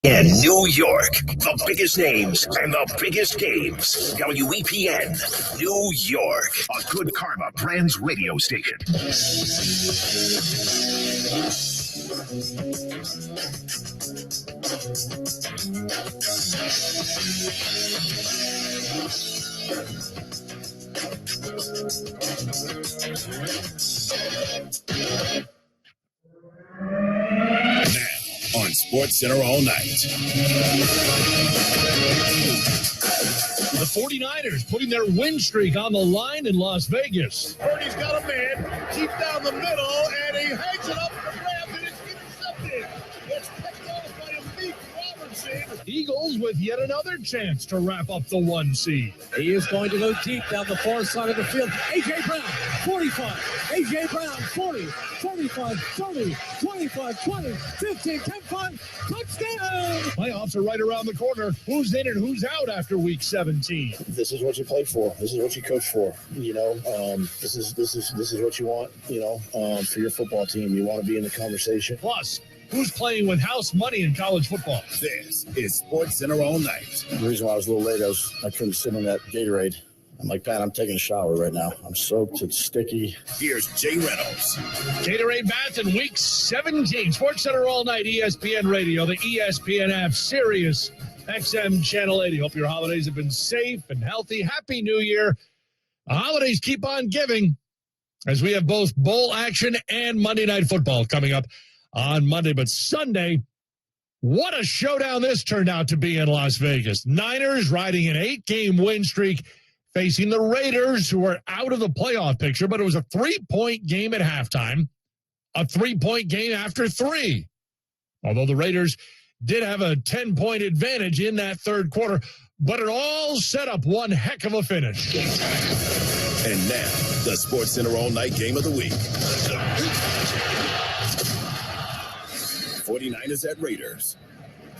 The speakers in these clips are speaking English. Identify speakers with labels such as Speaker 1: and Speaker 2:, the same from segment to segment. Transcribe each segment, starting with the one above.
Speaker 1: In New York, the biggest names and the biggest games. WEPN, New York, a Good Karma Brands radio station. Now on Sports Center all night.
Speaker 2: The 49ers putting their win streak on the line in Las Vegas.
Speaker 3: Purdy's got a man deep down the middle, and he hangs it up for grabs, and it's intercepted. It's picked off by Amik Robertson.
Speaker 2: Eagles with yet another chance to wrap up the 1 seed.
Speaker 4: He is going to go deep down the far side of the field. A.J. Brown, 45. A.J. Brown, 40, 45, 30, 25, 20, 15, 10, 5. Touchdown!
Speaker 2: Playoffs are right around the corner. Who's in and who's out after week 17?
Speaker 5: This is what you play for. This is what you coach for. You know, this is what you want. You know, for your football team, you want to be in the conversation.
Speaker 2: Plus, who's playing with house money in college football?
Speaker 1: This is Sports Center all night.
Speaker 5: The reason why I was a little late, I couldn't sit in that Gatorade. I'm like, Pat, I'm taking a shower right now. I'm soaked. It's sticky.
Speaker 1: Here's Jay Reynolds.
Speaker 2: Gatorade Bath in week 17. Sports Center all night, ESPN Radio, the ESPN app, Sirius XM Channel 80. Hope your holidays have been safe and healthy. Happy New Year. The holidays keep on giving as we have both bowl action and Monday Night Football coming up on Monday. But Sunday, what a showdown this turned out to be in Las Vegas. Niners riding an 8-game win streak, facing the Raiders, who are out of the playoff picture, but it was a 3-point game at halftime, a 3-point game after 3. Although the Raiders did have a 10-point advantage in that third quarter, but it all set up one heck of a finish.
Speaker 1: And now, the Sports Center all night game of the week. 49ers at Raiders.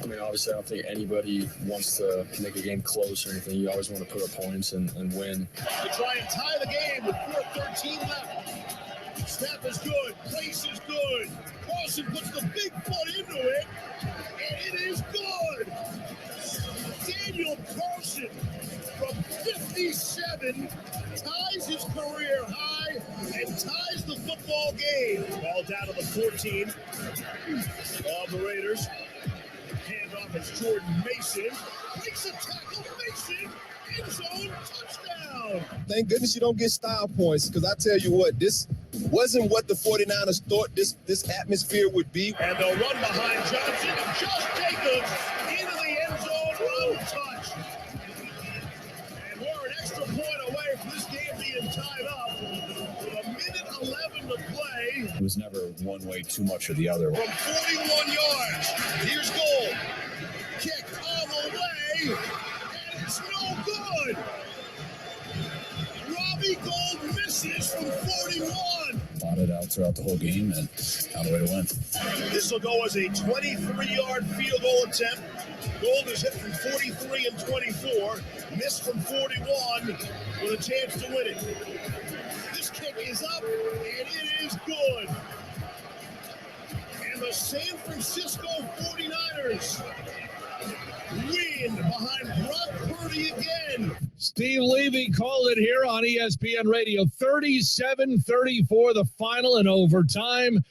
Speaker 6: I mean, obviously, I don't think anybody wants to make a game close or anything. You always want to put up points and win.
Speaker 3: To try and tie the game with 4:13 left. Snap is good. Place is good. Carson puts the big foot into it, and it is good. Daniel Carson from 57 ties his career high and ties the football game. Ball down to the 14 of the Raiders. Handoff is Jordan Mason. Makes a tackle. Mason. End zone. Touchdown.
Speaker 7: Thank goodness you don't get style points, because I tell you what, this wasn't what the 49ers thought this atmosphere would be.
Speaker 3: And they'll run behind Johnson. And Josh Jacobs into the end zone. Run touch. And we're an extra point away from this game being tied up. With a minute 11 to play.
Speaker 6: It was never one way too much or the other.
Speaker 3: From 41 yards, here's goal. Kick on the way, and it's no good. Robbie Gould misses from 41.
Speaker 6: Fought it out throughout the whole game and found a way to win.
Speaker 3: This will go as a 23-yard field goal attempt. Gould is hit from 43 and 24, missed from 41 with a chance to win it. This kick is up, and it is good. And the San Francisco 49ers win behind Brock Purdy again.
Speaker 2: Steve Levy called it here on ESPN Radio. 37-34, the final in overtime.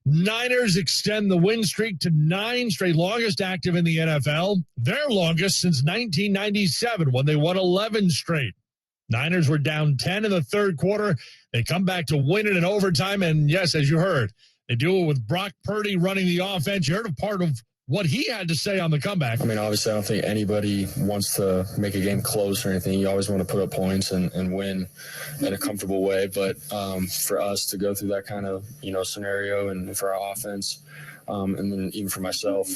Speaker 2: Niners extend the win streak to 9 straight, longest active in the NFL. Their longest since 1997 when they won 11 straight. Niners were down 10 in the third quarter. They come back to win it in overtime. And yes, as you heard, they do it with Brock Purdy running the offense. You heard a part of what he had to say on the comeback.
Speaker 6: I mean, obviously, I don't think anybody wants to make a game close or anything. You always want to put up points and win in a comfortable way. But for us to go through that kind of, scenario and for our offense, and then even for myself,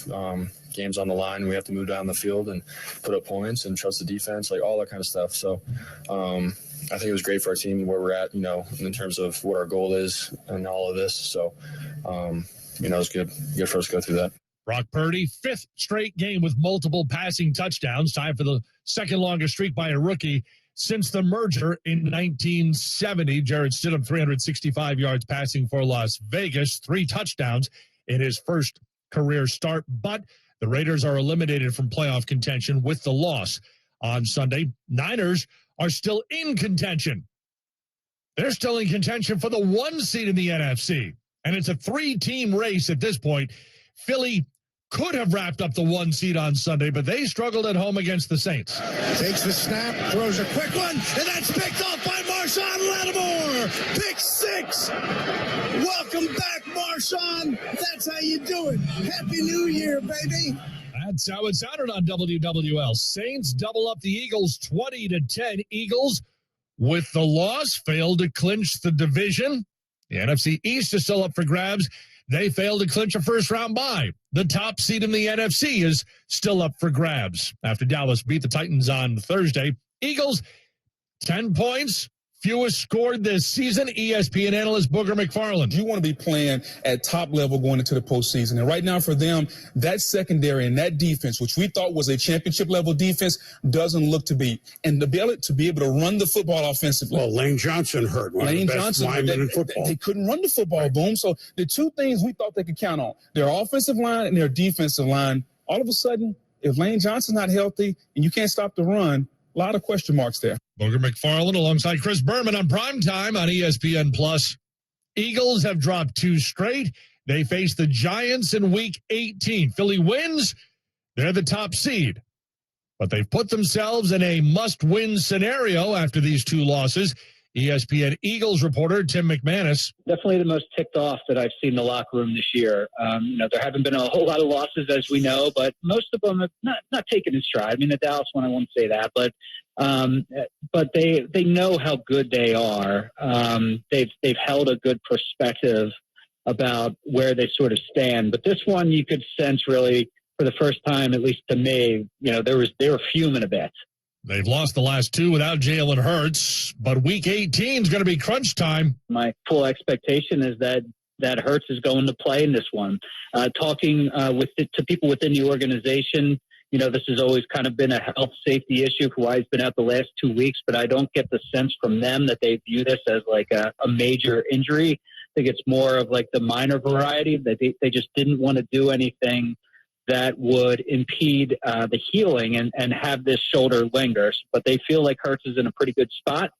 Speaker 6: games on the line, we have to move down the field and put up points and trust the defense, like all that kind of stuff. So I think it was great for our team where we're at, in terms of what our goal is and all of this. So, it was good for us to go through that.
Speaker 2: Brock Purdy, 5th straight game with multiple passing touchdowns, tied for the second longest streak by a rookie since the merger in 1970. Jarrett Stidham, 365 yards passing for Las Vegas, 3 touchdowns in his first career start. But The Raiders are eliminated from playoff contention with the loss on Sunday. Niners are still in contention. They're still in contention for the 1 seed in the NFC. And it's a 3-team race at this point. Philly could have wrapped up the 1 seed on Sunday, but they struggled at home against the Saints.
Speaker 3: Takes the snap, throws a quick one, and that's picked off by Marshawn Lattimore. Pick 6. Welcome back, Marshawn. That's how you do it. Happy New Year, baby.
Speaker 2: That's how it sounded on WWL. Saints double up the Eagles 20-10. Eagles, with the loss, failed to clinch the division. The NFC East is still up for grabs. They failed to clinch a first-round bye. The top seed in the NFC is still up for grabs after Dallas beat the Titans on Thursday. Eagles, 10 points, fewest scored this season. ESPN analyst Booger McFarland.
Speaker 8: You want to be playing at top level going into the postseason. And right now for them, that secondary and that defense, which we thought was a championship level defense, doesn't look to be. And to be able to run the football offensively.
Speaker 9: Well, Lane Johnson hurt. Lane Johnson, lineman in football.
Speaker 8: They couldn't run the football, Boom. So the two things we thought they could count on, their offensive line and their defensive line, all of a sudden, if Lane Johnson's not healthy and you can't stop the run, a lot of question marks there.
Speaker 2: Booger McFarland alongside Chris Berman on Primetime on ESPN+. Eagles have dropped 2 straight. They face the Giants in Week 18. Philly wins. They're the top seed. But they've put themselves in a must-win scenario after these 2 losses. ESPN Eagles reporter Tim McManus.
Speaker 10: Definitely the most ticked off that I've seen in the locker room this year. There haven't been a whole lot of losses, as we know, but most of them have not taken in stride. I mean, the Dallas one, I won't say that, but they know how good they are. They've held a good perspective about where they sort of stand. But this one, you could sense really for the first time, at least to me, they were fuming a bit.
Speaker 2: They've lost the last 2 without Jalen Hurts, but Week 18 is going to be crunch time.
Speaker 10: My full expectation is that Hurts is going to play in this one. Talking to people within the organization, this has always kind of been a health safety issue for why he's been out the last 2 weeks, but I don't get the sense from them that they view this as like a major injury. I think it's more of like the minor variety, that they just didn't want to do anything that would impede the healing and have this shoulder linger. But they feel like Hurts is in a pretty good spot.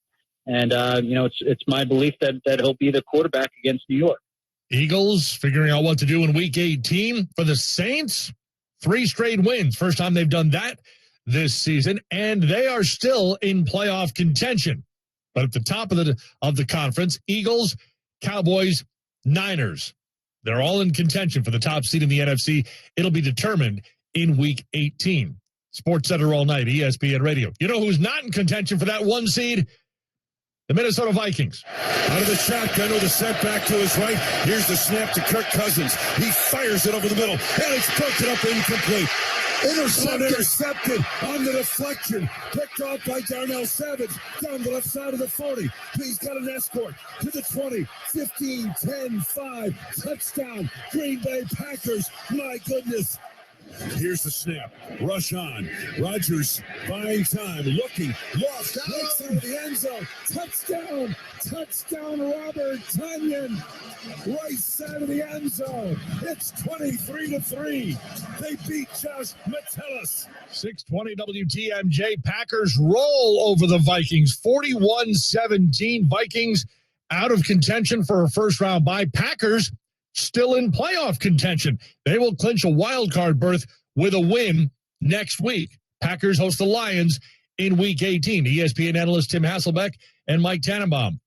Speaker 10: And, it's my belief that he'll be the quarterback against New York.
Speaker 2: Eagles figuring out what to do in Week 18. For the Saints, 3 straight wins. First time they've done that this season. And they are still in playoff contention. But at the top of the conference, Eagles, Cowboys, Niners. They're all in contention for the top seed in the NFC. It'll be determined in Week 18. Sports Center all night, ESPN Radio. You know who's not in contention for that 1 seed? The Minnesota Vikings.
Speaker 3: Out of the shotgun with a setback to his right. Here's the snap to Kirk Cousins. He fires it over the middle, and it's broken up incomplete. Intercepted on the deflection. Picked off by Darnell Savage down the left side of the 40. He's got an escort to the 20, 15, 10, 5. Touchdown, Green Bay Packers. My goodness. Here's the snap. Rush on. Rodgers buying time. Looking. Lost. Right side of the end zone. Touchdown. Touchdown, Robert Tonyan. Right side of the end zone. It's 23-3. They beat Josh Metellus.
Speaker 2: 620 WTMJ. Packers roll over the Vikings. 41-17. Vikings out of contention for a first-round bye. Packers still in playoff contention. They will clinch a wild card berth with a win next week. Packers host the Lions in Week 18. ESPN analyst Tim Hasselbeck and Mike Tannenbaum.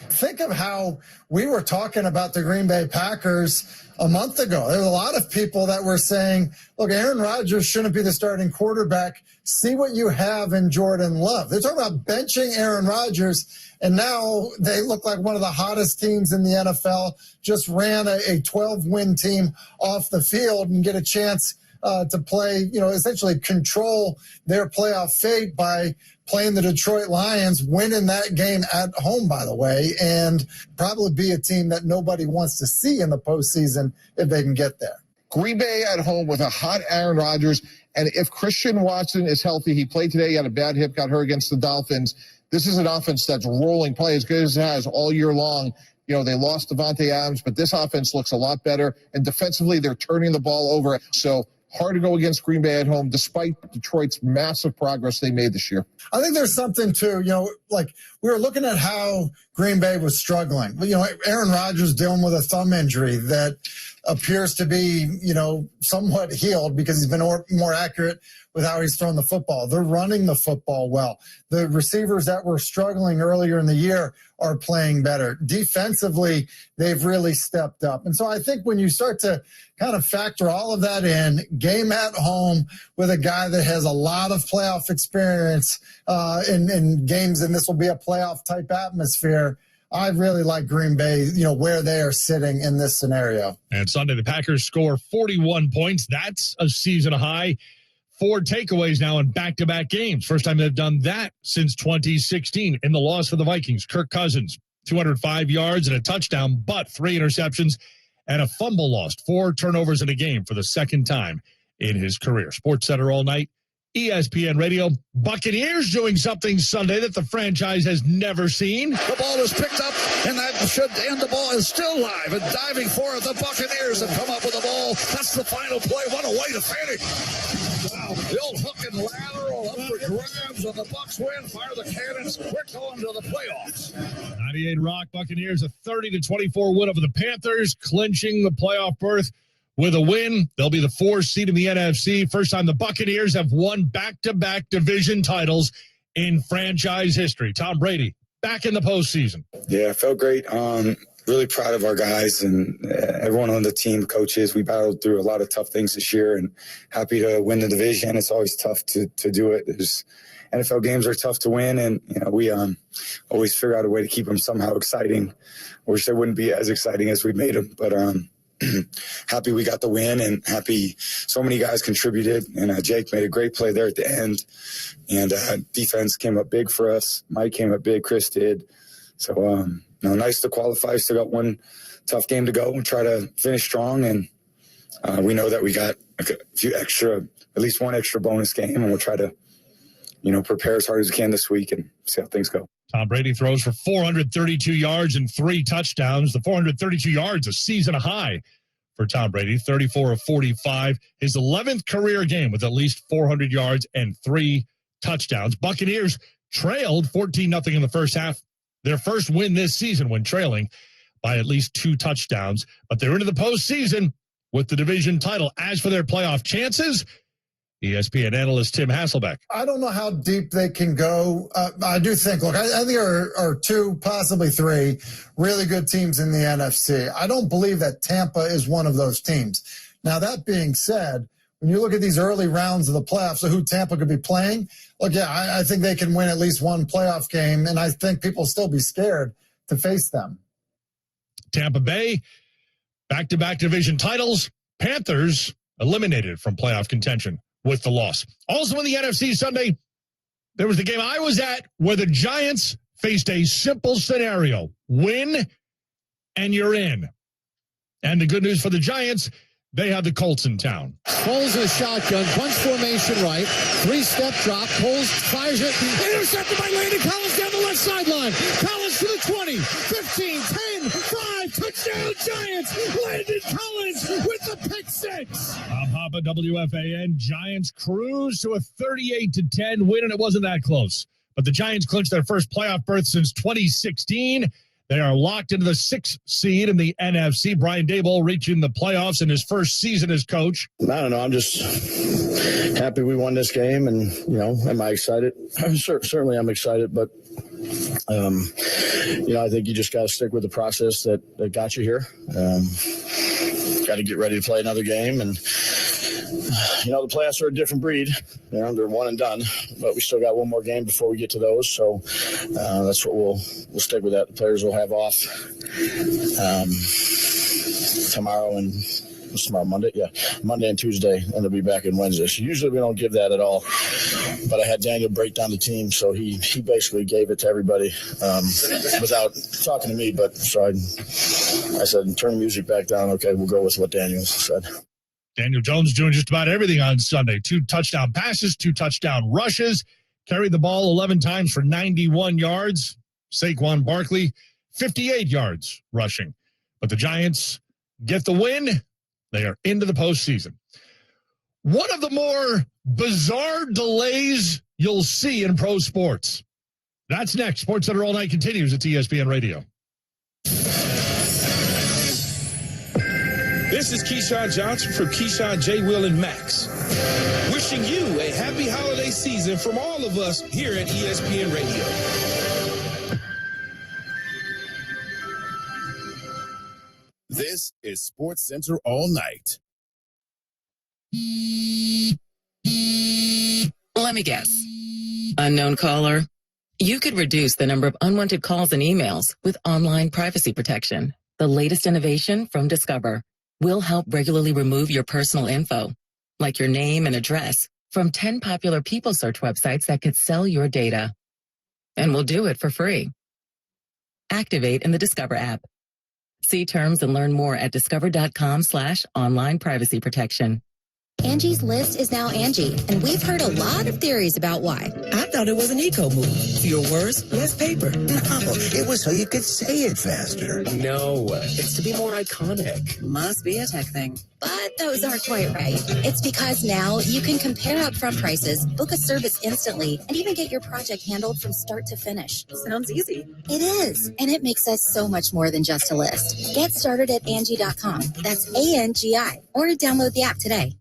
Speaker 11: Think of how we were talking about the Green Bay Packers a month ago. There were a lot of people that were saying, look, Aaron Rodgers shouldn't be the starting quarterback. See what you have in Jordan Love. They're talking about benching Aaron Rodgers, and now they look like one of the hottest teams in the NFL. Just ran a 12-win team off the field and get a chance to play, essentially control their playoff fate by playing the Detroit Lions, winning that game at home, by the way, and probably be a team that nobody wants to see in the postseason if they can get there.
Speaker 12: Green Bay at home with a hot Aaron Rodgers, and if Christian Watson is healthy, he played today, he had a bad hip, got hurt against the Dolphins. This is an offense that's rolling, play as good as it has all year long. They lost Devontae Adams, but this offense looks a lot better, and defensively, they're turning the ball over. So hard to go against Green Bay at home, despite Detroit's massive progress they made this year.
Speaker 11: I think there's something too, like we were looking at how Green Bay was struggling. Aaron Rodgers dealing with a thumb injury that appears to be, somewhat healed because he's been more accurate with how he's thrown the football. They're running the football well. The receivers that were struggling earlier in the year are playing better. Defensively, they've really stepped up. And so I think when you start to kind of factor all of that game at home with a guy that has a lot of playoff experience in games, and this will be a playoff type atmosphere, I really like Green Bay, where they are sitting in this scenario.
Speaker 2: And Sunday, the Packers score 41 points. That's a season high. 4 takeaways now in back-to-back games. First time they've done that since 2016. In the loss for the Vikings, Kirk Cousins, 205 yards and a touchdown, but 3 interceptions and a fumble lost. 4 turnovers in a game for the second time in his career. SportsCenter all night. ESPN Radio. Buccaneers doing something Sunday that the franchise has never seen.
Speaker 3: The ball is picked up, and that should end. The ball is still live, and diving for it. The Buccaneers have come up with the ball. That's the final play. What a way to finish. Wow. The old hook and ladder all up for grabs, and the Bucs win. Fire the cannons. We're going to the playoffs.
Speaker 2: 98 Rock Buccaneers, a 30-24 win over the Panthers, clinching the playoff berth. With a win, they'll be the 4th seed in the NFC. First time the Buccaneers have won back-to-back division titles in franchise history. Tom Brady, back in the postseason.
Speaker 13: Yeah, it felt great. Really proud of our guys and everyone on the team, coaches. We battled through a lot of tough things this year and happy to win the division. It's always tough to do it. NFL games are tough to win, and we always figure out a way to keep them somehow exciting. Wish they wouldn't be as exciting as we made them, but happy we got the win, and happy so many guys contributed, and Jake made a great play there at the end, and defense came up big for us. Mike came up big, Chris did. So nice to qualify. Still got one tough game to go and try to finish strong, and we know that we got a few extra, at least one extra bonus game, and we'll try to prepare as hard as we can this week and see how things go.
Speaker 2: Tom Brady throws for 432 yards and 3 touchdowns. The 432 yards, a season high for Tom Brady, 34 of 45. His 11th career game with at least 400 yards and 3 touchdowns. Buccaneers trailed 14-0 in the first half. Their first win this season when trailing by at least 2 touchdowns. But they're into the postseason with the division title. As for their playoff chances, ESPN analyst Tim Hasselbeck.
Speaker 11: I don't know how deep they can go. I do think, I think there are 2, possibly 3 really good teams in the NFC. I don't believe that Tampa is one of those teams. Now, that being said, when you look at these early rounds of the playoffs of who Tampa could be playing, I think they can win at least one playoff game, and I think people will still be scared to face them.
Speaker 2: Tampa Bay, back-to-back division titles. Panthers eliminated from playoff contention with the loss. Also in the NFC Sunday, there was the game I was at where the Giants faced a simple scenario. Win, and you're in. And the good news for the Giants, they have the Colts in town.
Speaker 4: Foles in a shotgun, bunch formation right, 3-step drop, Foles fires it, intercepted by Landon Collins down the left sideline. Collins to the 20, 15, 10, 5, touchdown Giants. Landon Collins with the pick 6.
Speaker 2: Bob Hoppa, WFAN. Giants cruise to a 38-10 win, and it wasn't that close. But the Giants clinched their first playoff berth since 2016. They are locked into the 6th seed in the NFC. Brian Daboll reaching the playoffs in his first season as coach.
Speaker 5: I don't know. I'm just happy we won this game, and am I excited? Certainly, I'm excited, but I think you just got to stick with the process that got you here. Got to get ready to play another game, and the playoffs are a different breed. They're one and done, but we still got one more game before we get to those. So that's what we'll stick with that. The players will have off tomorrow and Monday? Yeah, Monday and Tuesday, and they'll be back in Wednesday. So usually we don't give that at all. But I had Daniel break down the team, so he basically gave it to everybody without talking to me. But so I said, turn the music back down. Okay, we'll go with what Daniel said.
Speaker 2: Daniel Jones doing just about everything on Sunday. 2 touchdown passes, 2 touchdown rushes, carried the ball 11 times for 91 yards. Saquon Barkley, 58 yards rushing. But the Giants get the win. They are into the postseason. One of the more bizarre delays you'll see in pro sports. That's next. SportsCenter All Night continues at ESPN Radio.
Speaker 14: This is Keyshawn Johnson from Keyshawn, J. Will, and Max. Wishing you a happy holiday season from all of us here at ESPN Radio.
Speaker 3: This is SportsCenter All Night.
Speaker 15: Let me guess. Unknown caller. You could reduce the number of unwanted calls and emails with online privacy protection. The latest innovation from Discover will help regularly remove your personal info, like your name and address, from 10 popular people search websites that could sell your data. And we'll do it for free. Activate in the Discover app. See terms and learn more at discover.com/online privacy protection.
Speaker 16: Angie's List is now Angie, and we've heard a lot of theories about why.
Speaker 17: I thought it was an eco move. Fewer words, less paper.
Speaker 18: No, it was so you could say it faster.
Speaker 17: No, it's to be more iconic.
Speaker 16: Must be a tech thing. But those aren't quite right. It's because now you can compare upfront prices, book a service instantly, and even get your project handled from start to finish.
Speaker 17: Sounds easy.
Speaker 16: It is, and it makes us so much more than just a list. Get started at Angie.com. That's ANGI, or download the app today.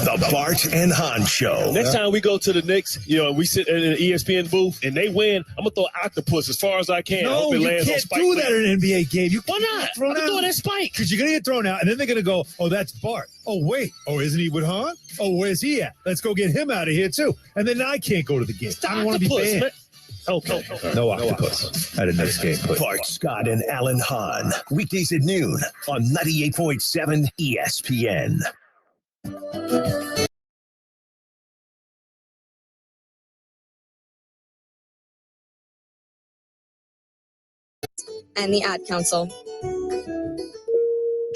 Speaker 1: The Bart and Hahn Show.
Speaker 19: Next time we go to the Knicks, we sit in the ESPN booth and they win, I'm going to throw octopus as far as I can.
Speaker 20: No, you can't do that in an NBA game.
Speaker 19: Why not?
Speaker 20: I'm doing that Spike. Because you're going to get thrown out, and then they're going to go, oh, that's Bart. Oh, wait. Oh, isn't he with Hahn? Oh, where's he at? Let's go get him out of here, too. And then I can't go to the game. I don't want to be banned.
Speaker 19: Man. Okay.
Speaker 20: No octopus at a Knicks game.
Speaker 1: Bart Scott and Alan Hahn. Weekdays at noon on 98.7 ESPN.
Speaker 21: And the Ad Council.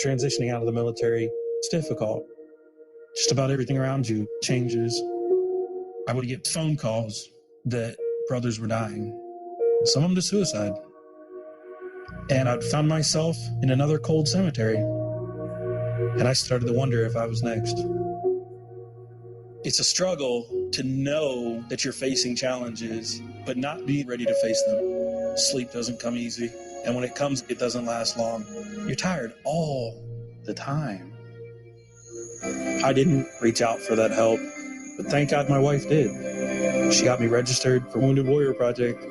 Speaker 22: Transitioning out of the military, it's difficult. Just about everything around you changes. I would get phone calls that brothers were dying, some of them to suicide. And I'd found myself in another cold cemetery. And I started to wonder if I was next. It's a struggle to know that you're facing challenges, but not be ready to face them. Sleep doesn't come easy. And when it comes, it doesn't last long. You're tired all the time. I didn't reach out for that help, but thank God my wife did. She got me registered for Wounded Warrior Project.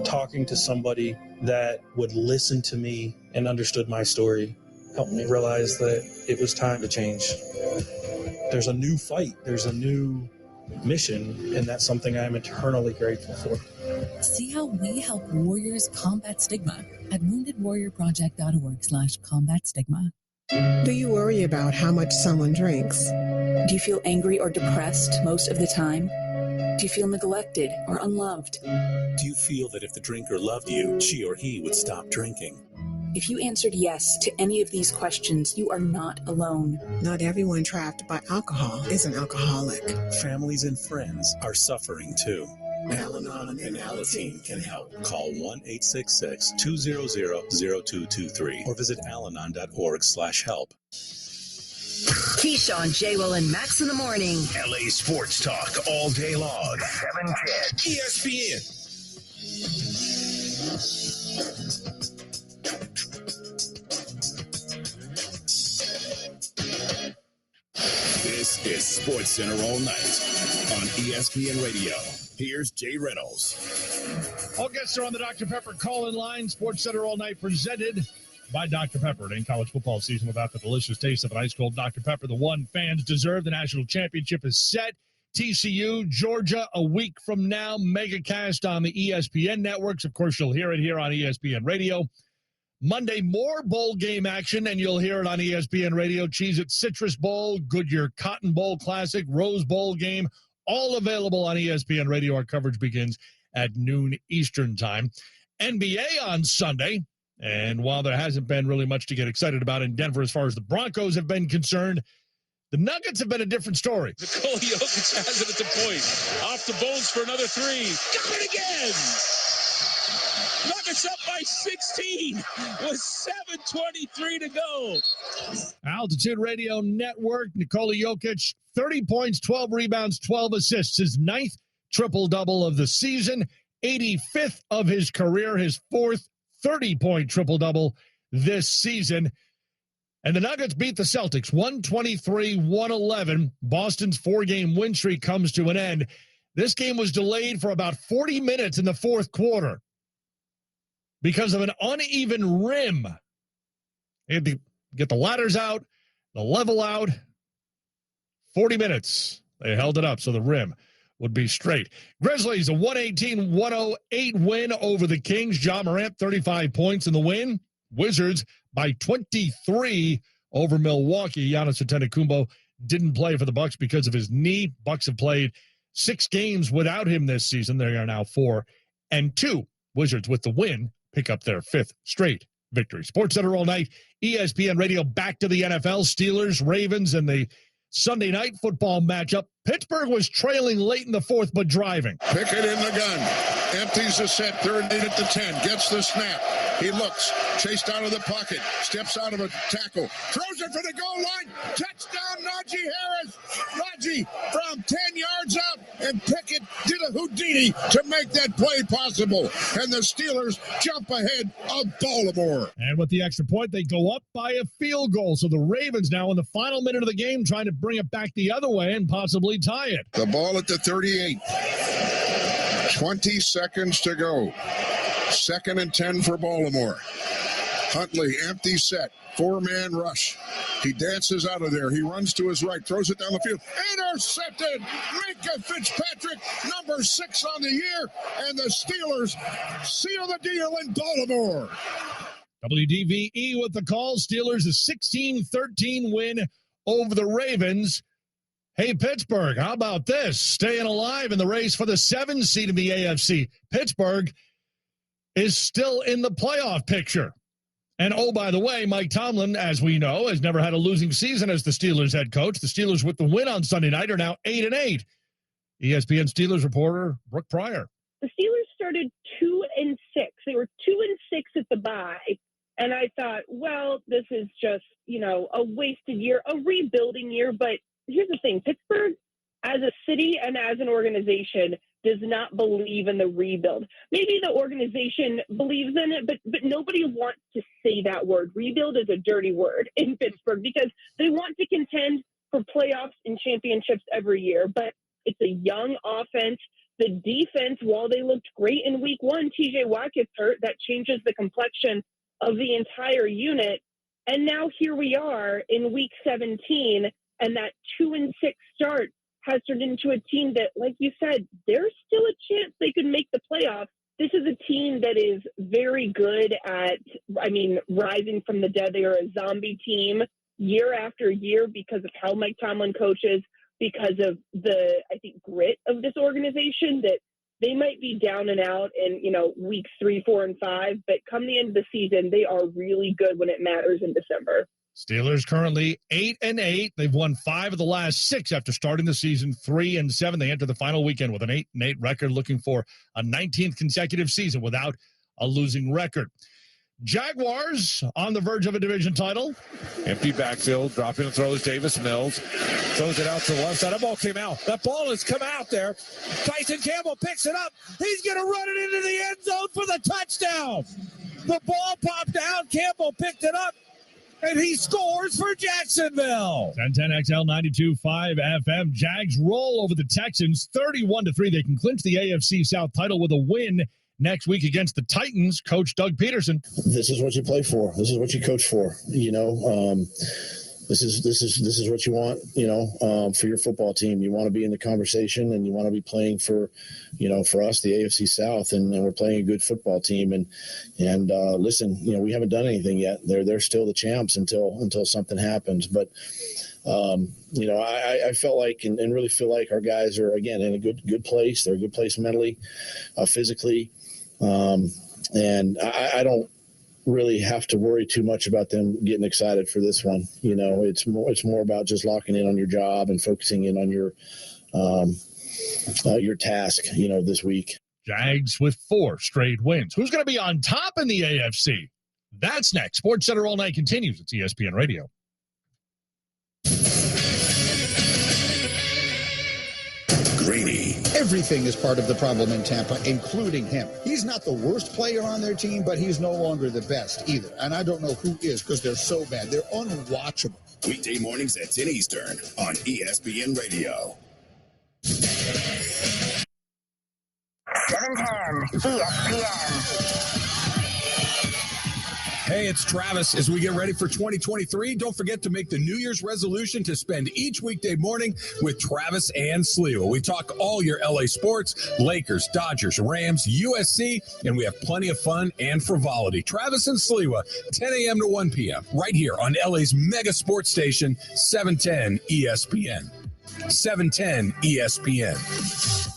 Speaker 22: Talking to somebody that would listen to me and understood my story helped me realize that it was time to change. There's a new fight. There's a new mission, and that's something I'm eternally grateful for.
Speaker 23: See how we help warriors combat stigma at woundedwarriorproject.org/combat stigma.
Speaker 24: Do you worry about how much someone drinks?
Speaker 23: Do you feel angry or depressed most of the time? Do you feel neglected or unloved?
Speaker 25: Do you feel that if the drinker loved you, she or he would stop drinking?
Speaker 23: If you answered yes to any of these questions, you are not alone.
Speaker 24: Not everyone trapped by alcohol is an alcoholic.
Speaker 25: Families and friends are suffering too. Al-Anon and Alateen can help. Call 1-866-200-0223 or visit alanon.org/help.
Speaker 26: Keyshawn, J. Will, and Max in the morning.
Speaker 1: LA Sports Talk all day long. 710
Speaker 14: ESPN.
Speaker 3: This is SportsCenter All Night on ESPN Radio. Here's Jay Reynolds.
Speaker 2: All guests are on the Dr. Pepper call-in line. SportsCenter All Night presented by Dr. Pepper. It ain't college football season without the delicious taste of an ice-cold Dr. Pepper, the one fans deserve. The national championship is set. TCU, Georgia, a week from now. MegaCast on the ESPN networks. Of course, you'll hear it here on ESPN Radio. Monday, more bowl game action, and you'll hear it on ESPN Radio. Cheez-It Citrus Bowl, Goodyear Cotton Bowl Classic, Rose Bowl game, all available on ESPN Radio. Our coverage begins at noon Eastern time. NBA on Sunday. And while there hasn't been really much to get excited about in Denver as far as the Broncos have been concerned, the Nuggets have been a different story.
Speaker 19: Nikola Jokic has it at the point. Off the Bones for another three. Got it again! Nuggets up by 16 with 7:23 to go.
Speaker 2: Al Altitude Radio Network. Nikola Jokic, 30 points, 12 rebounds, 12 assists. His 9th triple-double of the season, 85th of his career, his 4th 30-point triple-double this season. And the Nuggets beat the Celtics 123-111. Boston's 4-game win streak comes to an end. This game was delayed for about 40 minutes in the fourth quarter because of an uneven rim. They had to get the ladders out, the level out. 40 minutes. They held it up so the rim would be straight. Grizzlies, a 118-108 win over the Kings. Ja Morant, 35 points in the win. Wizards by 23 over Milwaukee. Giannis Antetokounmpo didn't play for the Bucks because of his knee. Bucks have played 6 games without him this season. They are now 4-2. Wizards with the win pick up their 5th straight victory. SportsCenter all night. ESPN Radio back to the NFL. Steelers, Ravens, and the Sunday night football matchup. Pittsburgh was trailing late in the fourth, but driving.
Speaker 3: Pickett in the gun. Empties the set. 3rd and 8 at the 10. Gets the snap. He looks. Chased out of the pocket. Steps out of a tackle. Throws it for the goal line. Touchdown, Najee Harris. Najee from 10 yards out. And Pickett did a Houdini to make that play possible. And the Steelers jump ahead of Baltimore.
Speaker 2: And with the extra point, they go up by a field goal. So the Ravens now in the final minute of the game trying to bring it back the other way and possibly tie it.
Speaker 3: The ball at the 38. 20 seconds to go. 2nd and 10 for Baltimore. Huntley, empty set. 4-man rush. He dances out of there. He runs to his right, throws it down the field. Intercepted! Minkah Fitzpatrick, number 6 on the year, and the Steelers seal the deal in Baltimore.
Speaker 2: WDVE with the call. Steelers a 16-13 win over the Ravens. Hey, Pittsburgh, how about this? Staying alive in the race for the 7th seed in the AFC. Pittsburgh is still in the playoff picture. And, oh, by the way, Mike Tomlin, as we know, has never had a losing season as the Steelers head coach. The Steelers with the win on Sunday night are now 8-8. ESPN Steelers reporter Brooke Pryor.
Speaker 6: The Steelers started 2-6. They were 2-6 at the bye. And I thought, well, this is just, a wasted year, a rebuilding year. But here's the thing. Pittsburgh, as a city and as an organization, does not believe in the rebuild. Maybe the organization believes in it, but nobody wants to say that word. Rebuild is a dirty word in Pittsburgh because they want to contend for playoffs and championships every year. But it's a young offense. The defense, while they looked great in week 1, TJ Watt gets hurt. That changes the complexion of the entire unit. And now here we are in week 17, and that 2-6 start has turned into a team that, like you said, there's still a chance they could make the playoffs. This is a team that is very good at, rising from the dead. They are a zombie team year after year because of how Mike Tomlin coaches, because of the, grit of this organization, that they might be down and out in, weeks 3, 4, and 5, but come the end of the season, they are really good when it matters in December.
Speaker 2: Steelers currently 8-8. They've won 5 of the last 6 after starting the season 3-7. They enter the final weekend with an 8-8 record, looking for a 19th consecutive season without a losing record. Jaguars on the verge of a division title.
Speaker 20: Empty backfield, dropping and throws. Davis Mills throws it out to the left side. That ball came out. That ball has come out there. Tyson Campbell picks it up. He's going to run it into the end zone for the touchdown. The ball popped out. Campbell picked it up, and he scores for Jacksonville.
Speaker 2: 1010XL 92.5 FM. Jags roll over the Texans 31-3. They can clinch the AFC South title with a win next week against the Titans. Coach Doug Peterson.
Speaker 5: This is what you play for. This is what you coach for. This is what you want, for your football team. You want to be in the conversation, and you want to be playing for, for us, the AFC South, and we're playing a good football team. And listen, we haven't done anything yet. They're still the champs until something happens. But I felt like and really feel like our guys are, again, in a good place. They're a good place mentally, physically, and I don't really have to worry too much about them getting excited for this one. It's more about just locking in on your job and focusing in on your task, this week.
Speaker 2: Jags with 4 straight wins. Who's going to be on top in the AFC? That's next. SportsCenter All Night continues. It's ESPN Radio.
Speaker 1: Greeny.
Speaker 7: Everything is part of the problem in Tampa, including him. He's not the worst player on their team, but he's no longer the best either. And I don't know who is because they're so bad. They're unwatchable.
Speaker 1: Weekday mornings at 10 Eastern on ESPN Radio.
Speaker 26: 710 ESPN.
Speaker 8: Hey, it's Travis. As we get ready for 2023, don't forget to make the New Year's resolution to spend each weekday morning with Travis and Sliwa. We talk all your LA sports, Lakers, Dodgers, Rams, USC, and we have plenty of fun and frivolity. Travis and Sliwa, 10 a.m. to 1 p.m. right here on LA's mega sports station, 710 ESPN. 710 ESPN.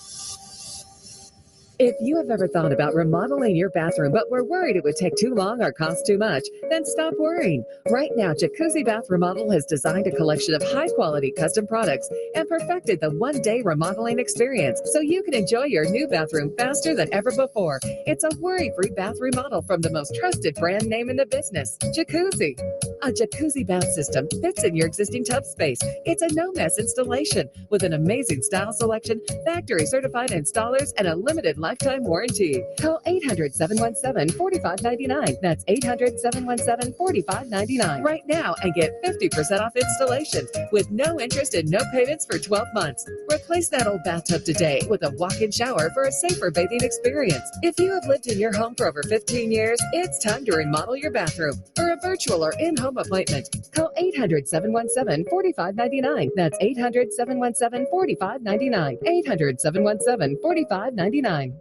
Speaker 9: If you have ever thought about remodeling your bathroom but were worried it would take too long or cost too much, then stop worrying. Right now, Jacuzzi Bath Remodel has designed a collection of high-quality custom products and perfected the one-day remodeling experience so you can enjoy your new bathroom faster than ever before. It's a worry-free bath remodel from the most trusted brand name in the business, Jacuzzi. A Jacuzzi bath system fits in your existing tub space. It's a no-mess installation with an amazing style selection, factory-certified installers, and a limited lifetime warranty. Call 800-717-4599. That's 800-717-4599 right now and get 50% off installation with no interest and no payments for 12 months. Replace that old bathtub today with a walk-in shower for a safer bathing experience. If you have lived in your home for over 15 years, it's time to remodel your bathroom. For a virtual or in-home appointment, call 800-717-4599. That's 800-717-4599. 800-717-4599.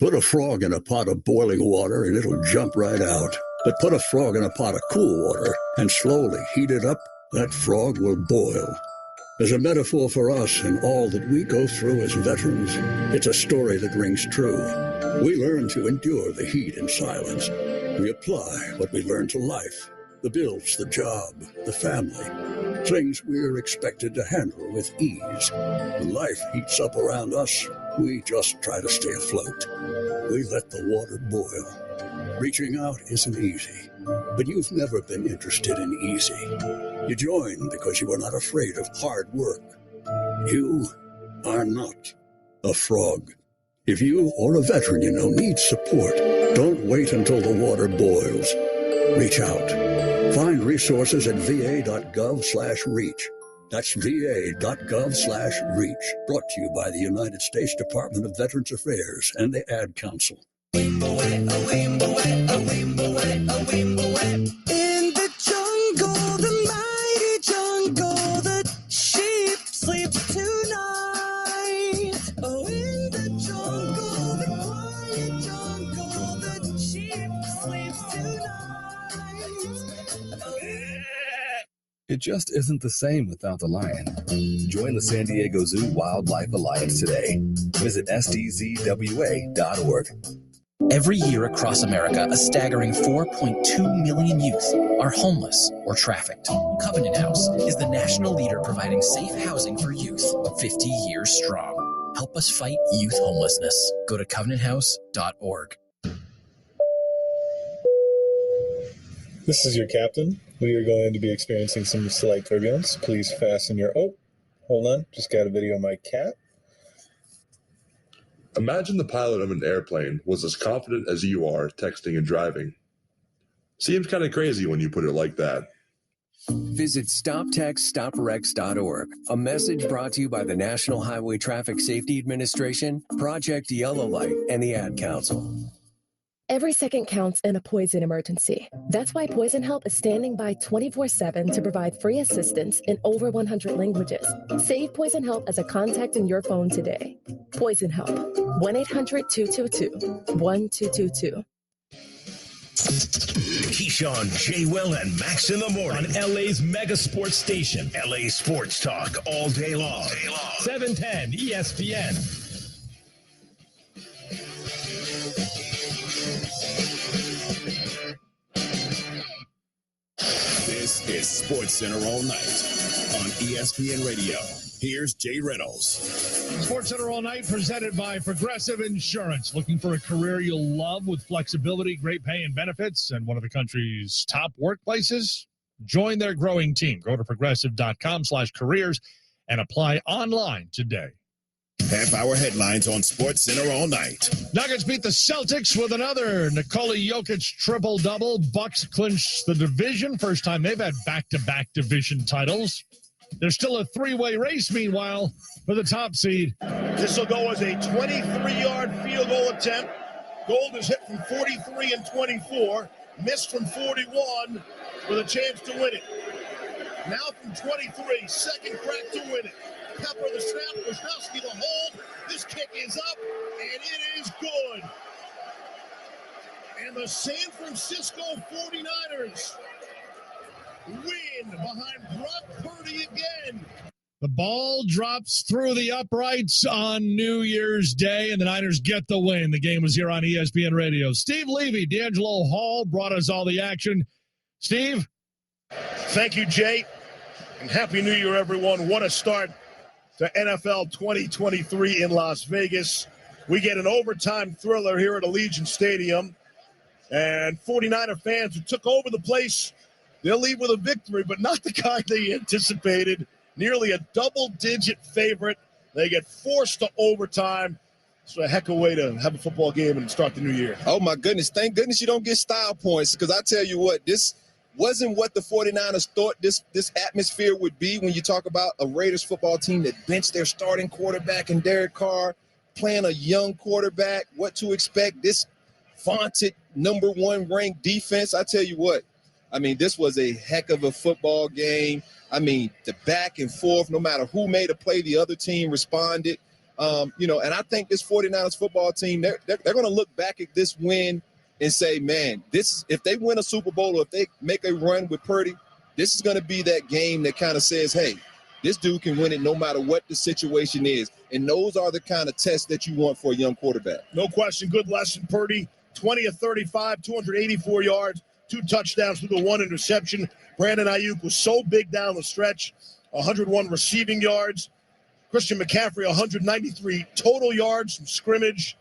Speaker 10: Put a frog in a pot of boiling water and it'll jump right out. But put a frog in a pot of cool water and slowly heat it up, that frog will boil. As a metaphor for us and all that we go through as veterans, it's a story that rings true. We learn to endure the heat in silence. We apply what we learn to life. The bills, the job, the family. Things we're expected to handle with ease. When life heats up around us, we just try to stay afloat. We let the water boil. Reaching out isn't easy, but you've never been interested in easy. You joined because you were not afraid of hard work. You are not a frog. If you or a veteran you know needs support, don't wait until the water boils. Reach out. Find resources at va.gov/reach. That's va.gov/reach. Brought to you by the United States Department of Veterans Affairs and the Ad Council.
Speaker 12: In the jungle, the mighty jungle, the sheep sleeps tonight. Oh, in the jungle, the quiet jungle, the sheep sleeps tonight.
Speaker 21: It just isn't the same without the lion. Join the San Diego Zoo Wildlife Alliance today. Visit sdzwa.org.
Speaker 27: Every year across America, a staggering 4.2 million youth are homeless or trafficked. Covenant House is the national leader providing safe housing for youth, 50 years strong. Help us fight youth homelessness. Go to covenanthouse.org.
Speaker 28: This is your captain. We are going to be experiencing some slight turbulence. Please fasten your... Oh, hold on. Just got a video of my cat.
Speaker 29: Imagine the pilot of an airplane was as confident as you are texting and driving. Seems kind of crazy when you put it like that.
Speaker 30: Visit StopTextStopWrecks.org. A message brought to you by the National Highway Traffic Safety Administration, Project Yellow Light, and the Ad Council.
Speaker 31: Every second counts in a poison emergency. That's why Poison Help is standing by 24/7 to provide free assistance in over 100 languages. Save Poison Help as a contact in your phone today. Poison Help. 1-800-222-1222.
Speaker 1: Keyshawn, J. Will, and Max in the morning.
Speaker 32: On LA's mega sports station.
Speaker 1: LA Sports Talk all day long.
Speaker 32: 710 ESPN.
Speaker 1: This is Sports Center all night on ESPN Radio. Here's Jay Reynolds.
Speaker 2: Sports Center all night presented by Progressive Insurance. Looking for a career you'll love with flexibility, great pay and benefits, and one of the country's top workplaces? Join their growing team. Go to progressive.com/careers and apply online today.
Speaker 1: Half-hour headlines on SportsCenter all night.
Speaker 2: Nuggets beat the Celtics with another Nikola Jokic triple-double. Bucks clinch the division. First time they've had back-to-back division titles. There's still a three-way race, meanwhile, for the top seed.
Speaker 3: This will go as a 23-yard field goal attempt. Gold is hit from 43 and 24. Missed from 41 with a chance to win it. Now from 23, second crack to win it. Pepper the snap, Wisnowski the hold. This kick is up, and it is good. And the San Francisco 49ers win behind Brock Purdy again.
Speaker 2: The ball drops through the uprights on New Year's Day, and the Niners get the win. The game was here on ESPN Radio. Steve Levy, D'Angelo Hall brought us all the action. Steve?
Speaker 3: Thank you, Jay. And Happy New Year, everyone. What a start to NFL 2023 in Las Vegas. We get an overtime thriller here at Allegiant Stadium. And 49er fans who took over the place, they'll leave with a victory, but not the kind they anticipated. Nearly a double-digit favorite. They get forced to overtime. It's a heck of a way to have a football game and start the new year.
Speaker 4: Oh, my goodness. Thank goodness you don't get style points, because I tell you what, this wasn't what the 49ers thought this atmosphere would be when you talk about a Raiders football team that benched their starting quarterback in Derek Carr, playing a young quarterback, what to expect, this vaunted number one ranked defense. I tell you what, I mean, this was a heck of a football game. I mean, the back and forth, no matter who made a play, the other team responded. And I think this 49ers football team, they're going to look back at this win and say, man, if they win a Super Bowl or if they make a run with Purdy, this is going to be that game that kind of says, hey, this dude can win it no matter what the situation is. And those are the kind of tests that you want for a young quarterback.
Speaker 3: No question. Good lesson, Purdy. 20 of 35, 284 yards, 2 touchdowns through the 1 interception. Brandon Ayuk was so big down the stretch, 101 receiving yards. Christian McCaffrey, 193 total yards from scrimmage.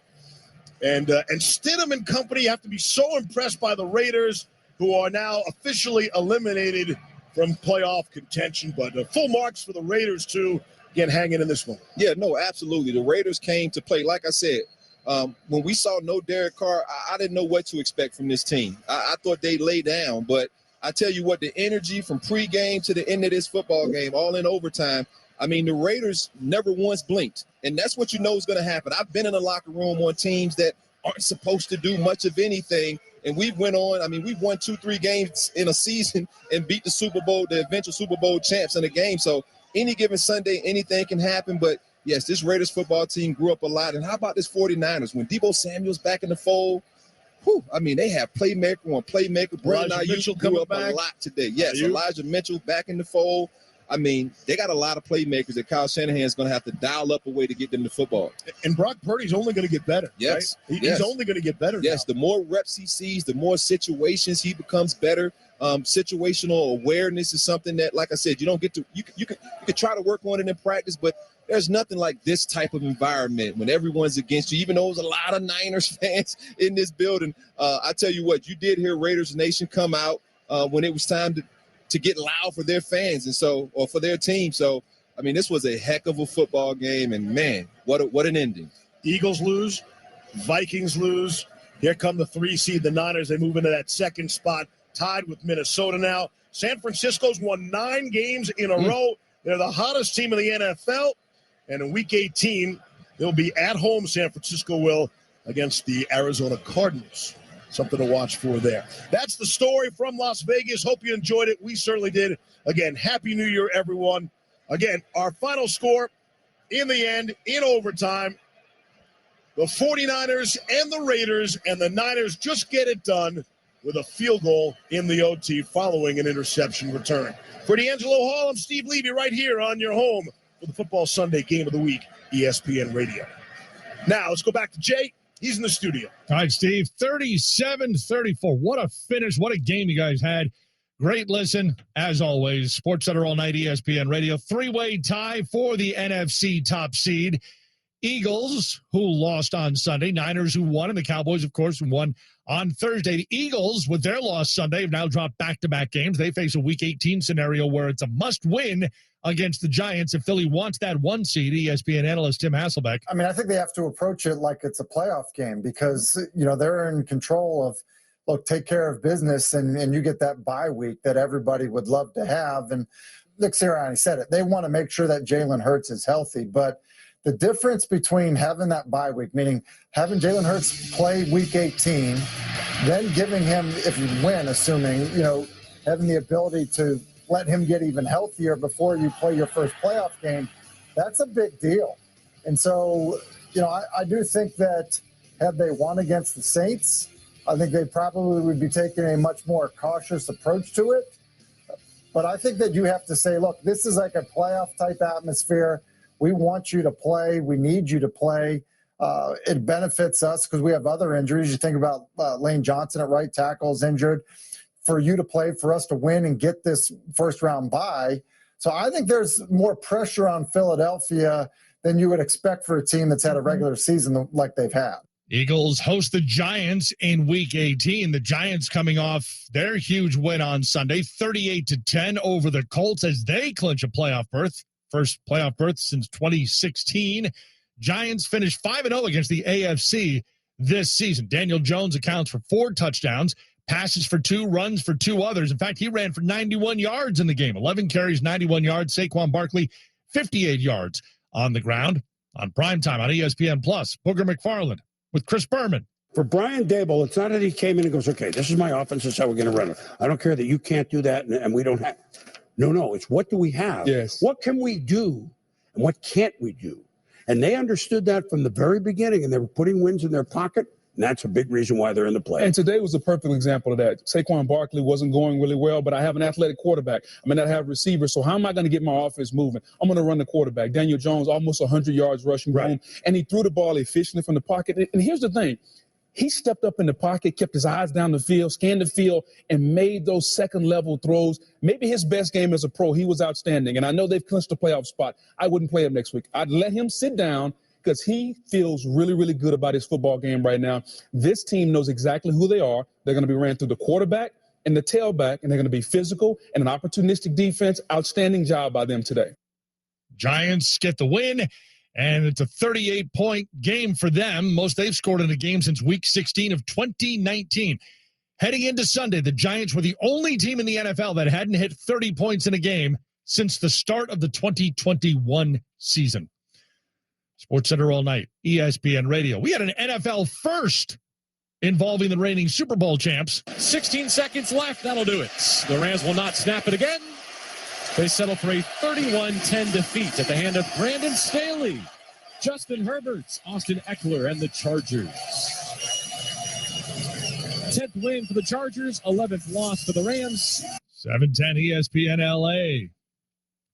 Speaker 3: And Stidham and company have to be so impressed by the Raiders, who are now officially eliminated from playoff contention. But full marks for the Raiders, too, again, hanging in this one.
Speaker 4: Yeah, no, absolutely. The Raiders came to play. Like I said, when we saw no Derek Carr, I didn't know what to expect from this team. I thought they'd lay down. But I tell you what, the energy from pregame to the end of this football game, all in overtime, I mean, the Raiders never once blinked. And that's what you know is going to happen. I've been in the locker room on teams that aren't supposed to do much of anything. And we've won 2-3 games in a season and beat the eventual Super Bowl champs in a game. So any given Sunday, anything can happen. But, yes, this Raiders football team grew up a lot. And how about this 49ers? When Deebo Samuel's back in the fold, I mean, they have playmaker on playmaker. Brandon Ayuk grew up a lot today. Yes, Elijah Mitchell back in the fold. I mean, they got a lot of playmakers that Kyle Shanahan is going to have to dial up a way to get them to football.
Speaker 3: And Brock Purdy's only going to get better.
Speaker 4: Yes.
Speaker 3: Right? He's only going to get better.
Speaker 4: Yes,
Speaker 3: now.
Speaker 4: The more reps he sees, the more situations he becomes better. Situational awareness is something that, like I said, you don't get to – you could try to work on it in practice, but there's nothing like this type of environment when everyone's against you, even though there's a lot of Niners fans in this building. I tell you what, you did hear Raiders Nation come out when it was time to get loud for their fans or for their team. So, I mean, this was a heck of a football game, and, man, what an ending.
Speaker 3: Eagles lose. Vikings lose. Here come the 3 seed, the Niners. They move into that second spot, tied with Minnesota now. San Francisco's won 9 games in a row. They're the hottest team in the NFL. And in Week 18, they'll be at home, San Francisco will, against the Arizona Cardinals. Something to watch for there. That's the story from Las Vegas. Hope you enjoyed it. We certainly did. Again, Happy New Year, everyone. Again, our final score in the end, in overtime, the 49ers and the Raiders, and the Niners just get it done with a field goal in the OT following an interception return. For D'Angelo Hall, I'm Steve Levy right here on your home for the Football Sunday Game of the Week, ESPN Radio. Now, let's go back to Jay. He's in the studio.
Speaker 2: All right, Steve, 37-34. What a finish. What a game you guys had. Great listen, as always. SportsCenter all night, ESPN Radio. 3-way tie for the NFC top seed. Eagles, who lost on Sunday, Niners, who won, and the Cowboys, of course, who won on Thursday. The Eagles, with their loss Sunday, have now dropped back-to-back games. They face a Week 18 scenario where it's a must-win against the Giants if Philly wants that 1 seed. ESPN analyst Tim Hasselbeck.
Speaker 11: I mean, I think they have to approach it like it's a playoff game because, you know, they're in control of, look, take care of business, and you get that bye week that everybody would love to have. And Nick Sirianni said it. They want to make sure that Jalen Hurts is healthy, but the difference between having that bye week, meaning having Jalen Hurts play Week 18, then giving him, if you win, assuming, you know, having the ability to let him get even healthier before you play your first playoff game, that's a big deal. And so, you know, I do think that had they won against the Saints, I think they probably would be taking a much more cautious approach to it. But I think that you have to say, look, this is like a playoff-type atmosphere. We want you to play. We need you to play. It benefits us because we have other injuries. You think about Lane Johnson at right tackle is injured. For you to play, for us to win and get this first-round bye. So I think there's more pressure on Philadelphia than you would expect for a team that's had a regular season like they've had.
Speaker 2: Eagles host the Giants in Week 18. The Giants coming off their huge win on Sunday, 38-10 over the Colts as they clinch a playoff berth. First playoff berth since 2016. Giants finished 5-0 against the AFC this season. Daniel Jones accounts for 4 touchdowns, passes for 2, runs for 2 others. In fact, he ran for 91 yards in the game. 11 carries, 91 yards. Saquon Barkley, 58 yards on the ground. On primetime on ESPN+, Booger McFarland with Chris Berman.
Speaker 13: For Brian Daboll, it's not that he came in and goes, okay, this is my offense, this is how we're going to run it. I don't care that you can't do that and we don't have. No, it's what do we have?
Speaker 14: Yes.
Speaker 13: What can we do and what can't we do? And they understood that from the very beginning, and they were putting wins in their pocket, and that's a big reason why they're in the play.
Speaker 14: And today was a perfect example of that. Saquon Barkley wasn't going really well, but I have an athletic quarterback. I mean, I have receivers, so how am I going to get my offense moving? I'm going to run the quarterback. Daniel Jones, almost 100 yards rushing,
Speaker 13: right,
Speaker 14: and he threw the ball efficiently from the pocket. And here's the thing. He stepped up in the pocket, kept his eyes down the field, scanned the field, and made those second-level throws. Maybe his best game as a pro. He was outstanding. And I know they've clinched a playoff spot. I wouldn't play him next week. I'd let him sit down because he feels really, really good about his football game right now. This team knows exactly who they are. They're going to be ran through the quarterback and the tailback, and they're going to be physical and an opportunistic defense. Outstanding job by them today.
Speaker 2: Giants get the win. And it's a 38-point game for them, most they've scored in a game since Week 16 of 2019. Heading into Sunday, the Giants were the only team in the NFL that hadn't hit 30 points in a game since the start of the 2021 season. SportsCenter all night, ESPN Radio. We had an NFL first involving the reigning Super Bowl champs.
Speaker 15: 16 seconds left. That'll do it. The Rams will not snap it again. They settle for a 31-10 defeat at the hand of Brandon Staley, Justin Herbert, Austin Eckler, and the Chargers. 10th win for the Chargers, 11th loss for the Rams.
Speaker 2: 710 ESPN LA.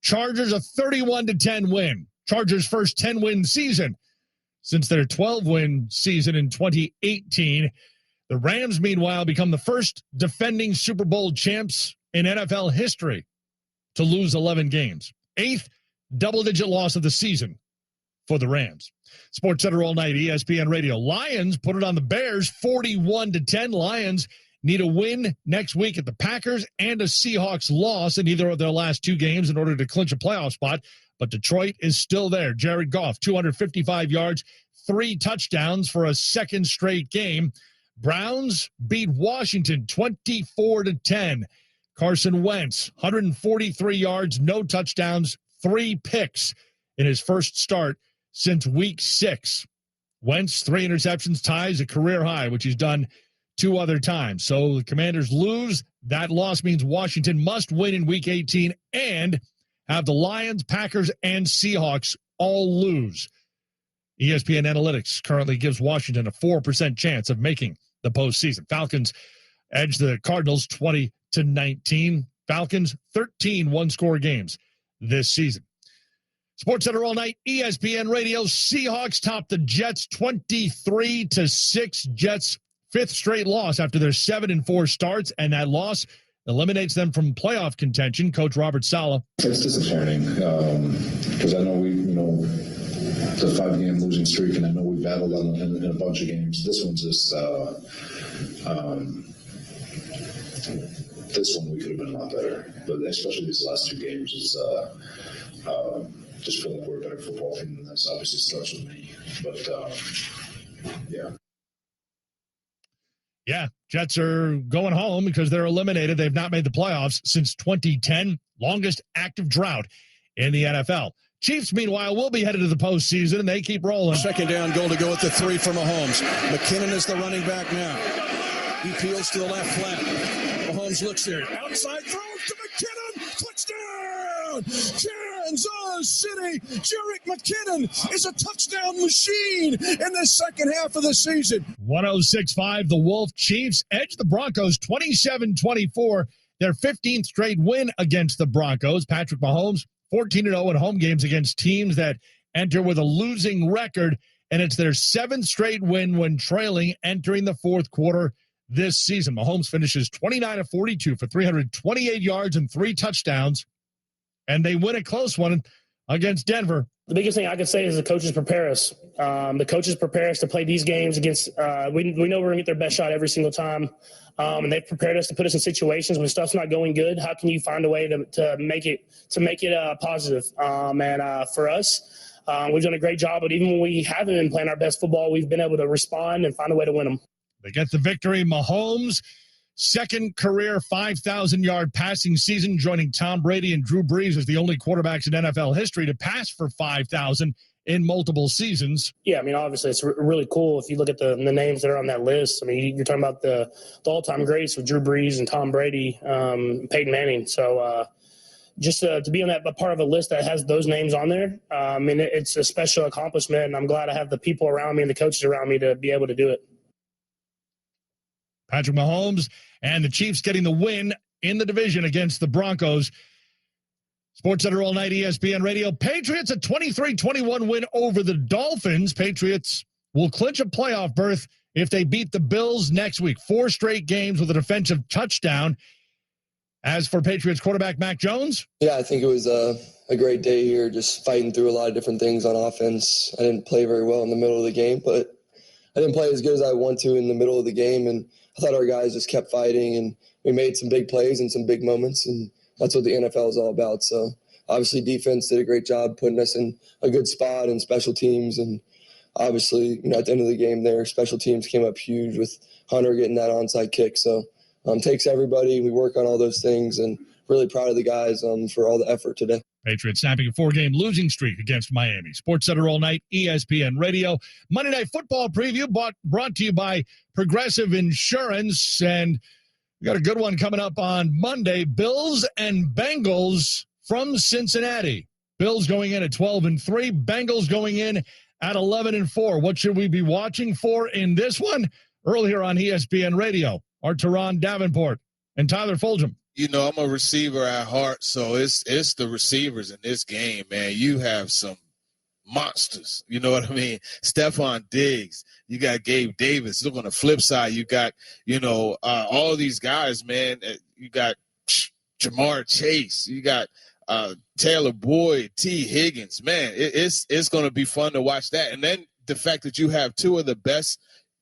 Speaker 2: Chargers a 31-10 win. Chargers' first 10-win season since their 12-win season in 2018. The Rams, meanwhile, become the first defending Super Bowl champs in NFL history to lose 11 games. 8th double-digit loss of the season for the Rams. SportsCenter all night, ESPN Radio. Lions put it on the Bears, 41-10. Lions need a win next week at the Packers and a Seahawks loss in either of their last 2 games in order to clinch a playoff spot. But Detroit is still there. Jared Goff, 255 yards, 3 touchdowns for a second straight game. Browns beat Washington 24-10. Carson Wentz, 143 yards, no touchdowns, 3 picks in his first start since Week 6. Wentz, 3 interceptions, ties a career high, which he's done 2 other times. So the Commanders lose. That loss means Washington must win in Week 18 and have the Lions, Packers, and Seahawks all lose. ESPN Analytics currently gives Washington a 4% chance of making the postseason. Falcons edge the Cardinals 20-19. Falcons, 13 one-score games this season. SportsCenter all night, ESPN Radio. Seahawks top the Jets 23-6. Jets' 5th straight loss after their 7-4 starts, and that loss eliminates them from playoff contention. Coach Robert Saleh.
Speaker 16: It's disappointing because I know
Speaker 5: the 5-game losing streak, and I know we battled in a bunch of games. This one's just this one we could have been a lot better, but especially these last 2 games is just feel like we're a better football team, and this obviously starts with me. But yeah.
Speaker 2: Yeah, Jets are going home because they're eliminated. They've not made the playoffs since 2010, longest active drought in the NFL. Chiefs, meanwhile, will be headed to the postseason, and they keep rolling.
Speaker 6: Second down goal to go with the 3 for Mahomes. McKinnon is the running back now. He peels to the left flat. Mahomes looks there. Outside throw to McKinnon. Touchdown! Kansas City. Jerick McKinnon is a touchdown machine in the second half of the season.
Speaker 2: 106.5, the Wolf Chiefs edge the Broncos 27-24. Their 15th straight win against the Broncos. Patrick Mahomes, 14-0 in home games against teams that enter with a losing record, and it's their 7th straight win when trailing entering the fourth quarter this season. Mahomes finishes 29 of 42 for 328 yards and 3 touchdowns, and they win a close one against Denver.
Speaker 7: The biggest thing I could say is the coaches prepare us. The coaches prepare us to play these games against we know we're going to get their best shot every single time. And they've prepared us to put us in situations when stuff's not going good. How can you find a way to make it positive? And for us, we've done a great job. But even when we haven't been playing our best football, we've been able to respond and find a way to win them.
Speaker 2: They get the victory. Mahomes, second career 5,000-yard passing season, joining Tom Brady and Drew Brees as the only quarterbacks in NFL history to pass for 5,000 in multiple seasons.
Speaker 7: Yeah, I mean, obviously, it's really cool if you look at the names that are on that list. I mean, you're talking about the all-time greats with Drew Brees and Tom Brady, Peyton Manning. So just to be on that part of a list that has those names on there, I mean, it's a special accomplishment, and I'm glad I have the people around me and the coaches around me to be able to do it.
Speaker 2: Patrick Mahomes and the Chiefs getting the win in the division against the Broncos. SportsCenter All Night, ESPN Radio. Patriots a 23-21 win over the Dolphins. Patriots will clinch a playoff berth if they beat the Bills next week. 4 straight games with a defensive touchdown. As for Patriots quarterback Mac Jones.
Speaker 16: Yeah, I think it was a great day here, just fighting through a lot of different things on offense. I didn't play very well in the middle of the game, but I didn't play as good as I want to in the middle of the game, and I thought our guys just kept fighting, and we made some big plays and some big moments, and that's what the NFL is all about. So obviously defense did a great job putting us in a good spot and special teams, and obviously, at the end of the game there, special teams came up huge with Hunter getting that onside kick. So takes everybody. We work on all those things, and really proud of the guys for all the effort today.
Speaker 2: Patriots snapping a 4-game losing streak against Miami. SportsCenter All Night, ESPN Radio. Monday Night Football preview brought to you by Progressive Insurance. And we got a good one coming up on Monday. Bills and Bengals from Cincinnati. Bills going in at 12-3. Bengals going in at 11-4. What should we be watching for in this one? Earlier on ESPN Radio, our Teron Davenport and Tyler Fulgham.
Speaker 17: I'm a receiver at heart, so it's the receivers in this game, man. You have some monsters, you know what I mean? Stephon Diggs, you got Gabe Davis. Look on the flip side, you got, all of these guys, man. You got Jamar Chase, you got Taylor Boyd, T. Higgins. Man, it's going to be fun to watch that. And then the fact that you have 2 of the best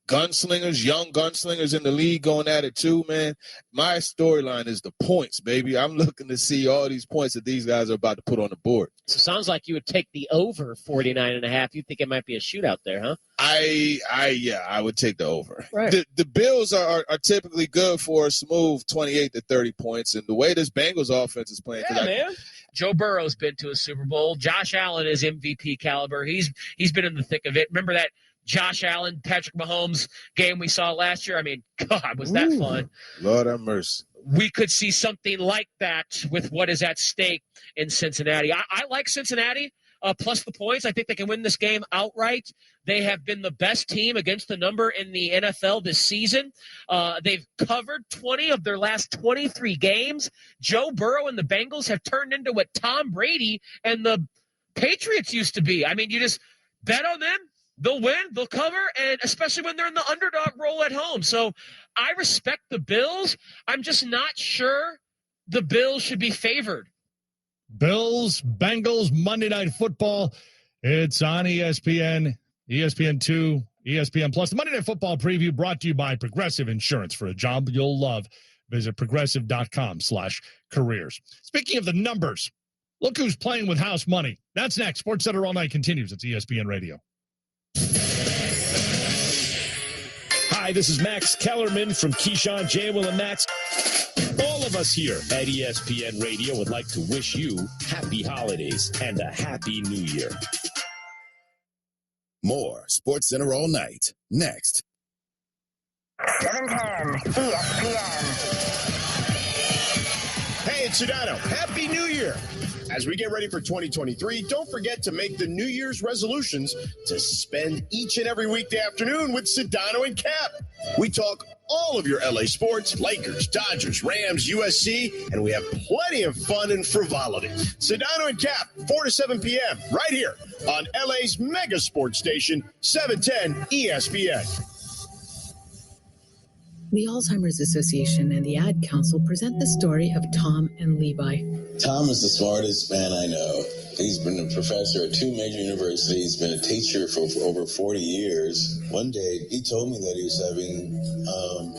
Speaker 17: gunslingers, young gunslingers in the league going at it too, man. My storyline is the points, baby. I'm looking to see all these points that these guys are about to put on the board.
Speaker 18: So it sounds like you would take the over 49.5. You think it might be a shootout there, huh?
Speaker 17: I would take the over.
Speaker 18: Right.
Speaker 17: The Bills are typically good for a smooth 28 to 30 points, and the way this Bengals offense is playing,
Speaker 18: man. Joe Burrow's been to a Super Bowl. Josh Allen is MVP caliber. He's been in the thick of it. Remember that Josh Allen, Patrick Mahomes game we saw last year? I mean, God, was that fun.
Speaker 17: Lord have mercy.
Speaker 18: We could see something like that with what is at stake in Cincinnati. I like Cincinnati, plus the points. I think they can win this game outright. They have been the best team against the number in the NFL this season. They've covered 20 of their last 23 games. Joe Burrow and the Bengals have turned into what Tom Brady and the Patriots used to be. I mean, you just bet on them. They'll win, they'll cover, and especially when they're in the underdog role at home. So I respect the Bills. I'm just not sure the Bills should be favored.
Speaker 2: Bills, Bengals, Monday Night Football. It's on ESPN, ESPN2, ESPN Plus. The Monday Night Football preview brought to you by Progressive Insurance. For a job you'll love, visit progressive.com/careers. Speaking of the numbers, look who's playing with house money. That's next. Sports Center All Night continues. It's ESPN Radio.
Speaker 32: Hi, this is Max Kellerman from Keyshawn, J. Will, and Max. All of us here at ESPN Radio would like to wish you happy holidays and a happy new year.
Speaker 8: More Sports Center All Night. Next.
Speaker 9: 710 ESPN.
Speaker 3: Hey, it's Sedano. Happy New Year. As we get ready for 2023, don't forget to make the New Year's resolutions to spend each and every weekday afternoon with Sedano and Cap. We talk all of your LA sports, Lakers, Dodgers, Rams, USC, and we have plenty of fun and frivolity. Sedano and Cap, 4 to 7 p.m., right here on LA's mega sports station, 710 ESPN.
Speaker 10: The Alzheimer's Association and the Ad Council present the story of Tom and Levi.
Speaker 12: Tom is the smartest man I know. He's been a professor at 2 major universities, been a teacher for over 40 years. One day, he told me that he was having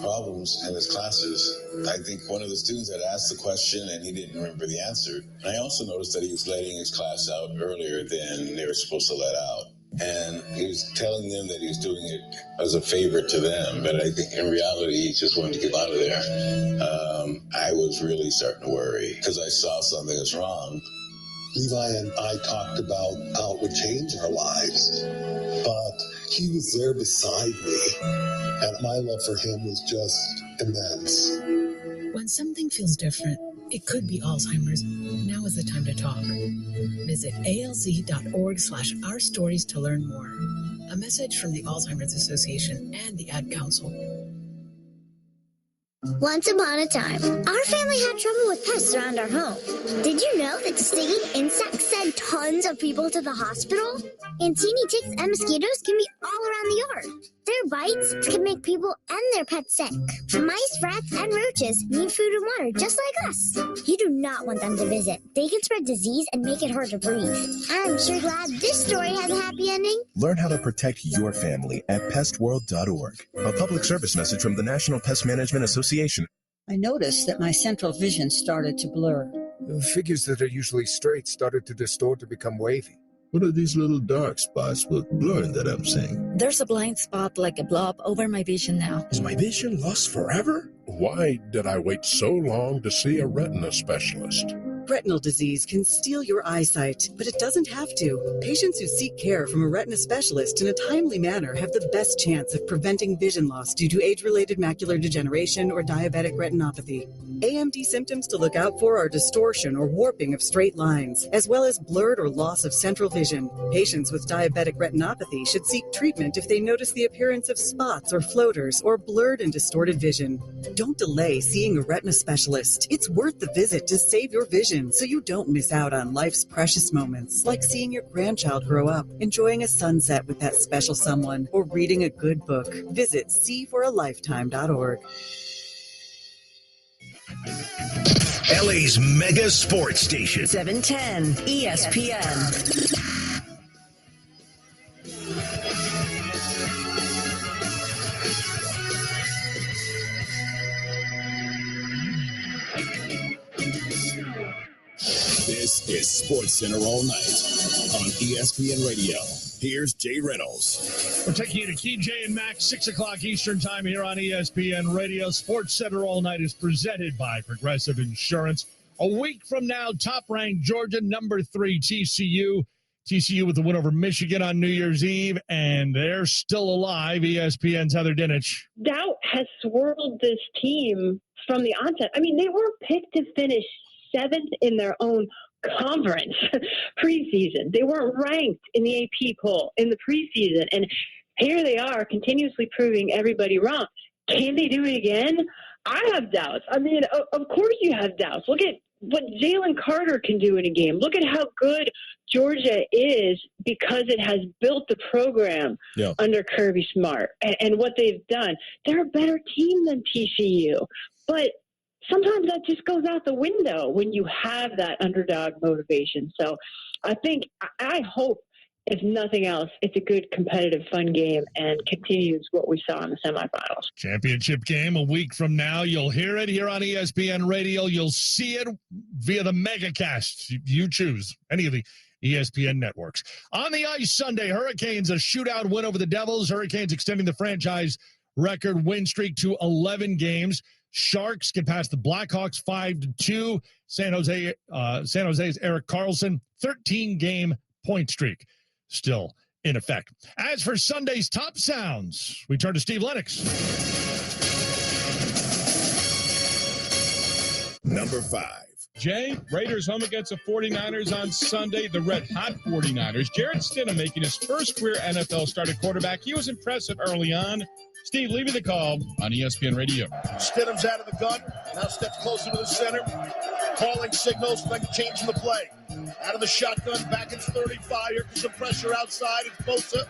Speaker 12: problems in his classes. I think one of the students had asked the question and he didn't remember the answer. And I also noticed that he was letting his class out earlier than they were supposed to let out. And he was telling them that he was doing it as a favor to them, but I think in reality he just wanted to get out of there. I was really starting to worry because I saw something was wrong.
Speaker 19: Levi and I talked about how it would change our lives, but he was there beside me, and my love for him was just immense.
Speaker 10: When something feels different, it could be Alzheimer's. Now is the time to talk. Visit alz.org/ourstories to learn more. A message from the Alzheimer's Association and the Ad Council.
Speaker 20: Once upon a time, our family had trouble with pests around our home. Did you know that stinging insects send tons of people to the hospital? And teeny ticks and mosquitoes can be all around the yard. Their bites can make people and their pets sick. Mice, rats, and roaches need food and water just like us. You do not want them to visit. They can spread disease and make it hard to breathe. I'm sure glad this story has a happy ending.
Speaker 21: Learn how to protect your family at pestworld.org. A public service message from the National Pest Management Association.
Speaker 27: I noticed that my central vision started to blur.
Speaker 28: The figures that are usually straight started to distort to become wavy.
Speaker 29: What are these little dark spots with blurring that I'm seeing?
Speaker 30: There's a blind spot like a blob over my vision now.
Speaker 29: Is my vision lost forever? Why did I wait so long to see a retina specialist?
Speaker 31: Retinal disease can steal your eyesight, but it doesn't have to. Patients who seek care from a retina specialist in a timely manner have the best chance of preventing vision loss due to age-related macular degeneration or diabetic retinopathy. AMD symptoms to look out for are distortion or warping of straight lines, as well as blurred or loss of central vision. Patients with diabetic retinopathy should seek treatment if they notice the appearance of spots or floaters or blurred and distorted vision. Don't delay seeing a retina specialist. It's worth the visit to save your vision, so you don't miss out on life's precious moments, like seeing your grandchild grow up, enjoying a sunset with that special someone, or reading a good book. Visit seeforalifetime.org.
Speaker 1: LA's mega sports station.
Speaker 9: 710 ESPN.
Speaker 8: This is Sports Center All Night on ESPN Radio. Here's Jay Reynolds.
Speaker 2: We're taking you to Key, Jay, and Max, 6 o'clock Eastern time here on ESPN Radio. Sports Center All Night is presented by Progressive Insurance. A week from now, top-ranked Georgia, number 3 TCU. TCU with the win over Michigan on New Year's Eve, and they're still alive. ESPN's Heather Dinich.
Speaker 32: Doubt has swirled this team from the onset. I mean, they were picked to finish 7th in their own conference preseason. They weren't ranked in the AP poll in the preseason. And here they are continuously proving everybody wrong. Can they do it again? I have doubts. I mean, of course you have doubts. Look at what Jalen Carter can do in a game. Look at how good Georgia is because it has built the program under Kirby Smart and what they've done. They're a better team than TCU. But sometimes that just goes out the window when you have that underdog motivation. So I hope if nothing else, it's a good, competitive, fun game and continues what we saw in the semifinals.
Speaker 2: Championship game a week from now. You'll hear it here on ESPN Radio. You'll see it via the MegaCast. You choose any of the ESPN networks. On the ice Sunday, Hurricanes, a shootout win over the Devils. Hurricanes extending the franchise record win streak to 11 games. Sharks get past the Blackhawks 5-2. San Jose's Erik Karlsson, 13-game point streak still in effect. As for Sunday's top sounds, we turn to Steve Lennox.
Speaker 8: Number 5.
Speaker 4: Jay, Raiders home against the 49ers on Sunday. The red hot 49ers. Jarrett Stidham making his first career NFL starting quarterback. He was impressive early on. Steve, leave me the call on ESPN Radio.
Speaker 3: Stidham's out of the gun. Now steps closer to the center. Calling signals, then changing the play. Out of the shotgun, back into 35. Here comes some pressure outside. It's Bosa.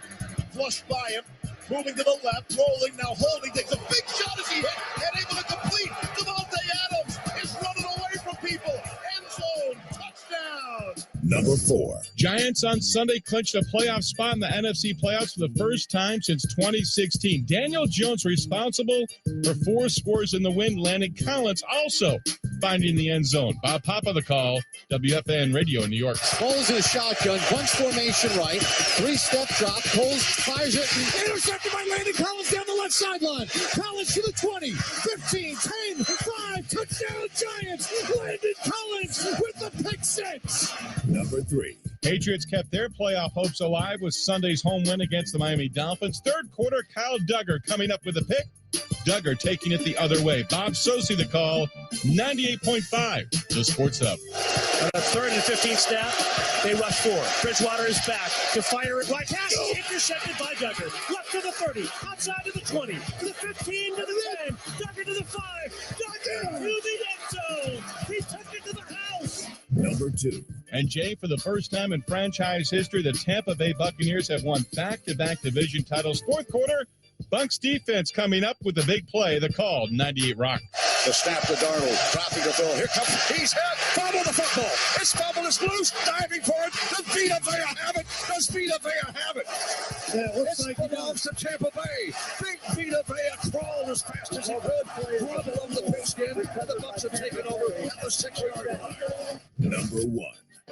Speaker 3: Flushed by him. Moving to the left, rolling, now holding. Takes a big shot as he hit and able to complete. Devontae Adams is running away from people. End zone. Touchdown.
Speaker 8: Number 4.
Speaker 4: Giants on Sunday clinched a playoff spot in the NFC playoffs for the first time since 2016. Daniel Jones responsible for 4 scores in the win. Landon Collins also finding the end zone. Bob Papa the call, WFN Radio in New York.
Speaker 3: Coles in a shotgun, bunch formation right, 3-step drop. Coles fires it, intercepted by Landon Collins down the left sideline. Collins to the 20, 15, 10, 5, touchdown Giants. Landon Collins with the pick 6.
Speaker 8: Number 3.
Speaker 4: Patriots kept their playoff hopes alive with Sunday's home win against the Miami Dolphins. Third quarter, Kyle Duggar coming up with a pick. Duggar taking it the other way. Bob Sosi the call, 98.5, the Sports Hub.
Speaker 5: On a 3rd and 15 snap, they rush 4. Bridgewater is back to fire it right pass. Intercepted by Duggar. Left to the 30, outside to the 20, to the 15, to the 10. Duggar to the 5. Duggar to the end zone. He took it to the house.
Speaker 8: Number 2.
Speaker 4: And Jay, for the first time in franchise history, the Tampa Bay Buccaneers have won back-to-back division titles. Fourth quarter, Bucs defense coming up with the big play, the call, 98 Rock.
Speaker 3: The snap to Darnold, dropping the throw. Here comes, he's hit, fumble the football. This fumble is loose, diving for it. Does Vita Vea have it? Does Vita Vea have it? Yeah, looks like belongs to Tampa Bay. Big Vita Vea crawled as fast as he could. Rubble over the pigskin. The Bucs have taken over at the 6-yard line.
Speaker 8: Number 1.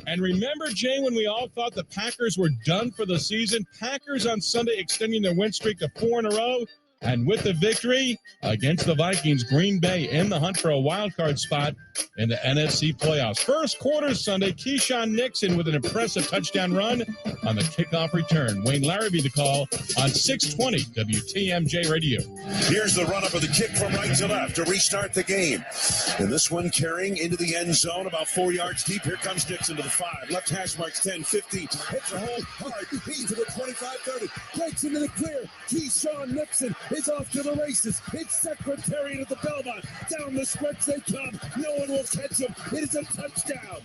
Speaker 4: And remember, Jay, when we all thought the Packers were done for the season? Packers on Sunday extending their win streak to 4 in a row. And with the victory against the Vikings, Green Bay in the hunt for a wild card spot in the NFC playoffs. First quarter Sunday, Keyshawn Nixon with an impressive touchdown run on the kickoff return. Wayne Larrabee the call on 620 WTMJ Radio.
Speaker 1: Here's the run-up of the kick from right to left to restart the game. And this one carrying into the end zone about 4 yards deep. Here comes Nixon to the 5. Left hash marks 10, 15. Hits a hole hard. He's to the 25-30. Breaks into the clear. Keyshawn Nixon is off to the races. It's Secretariat of the Belmont. Down the stretch they come. No one will catch him. It is a touchdown.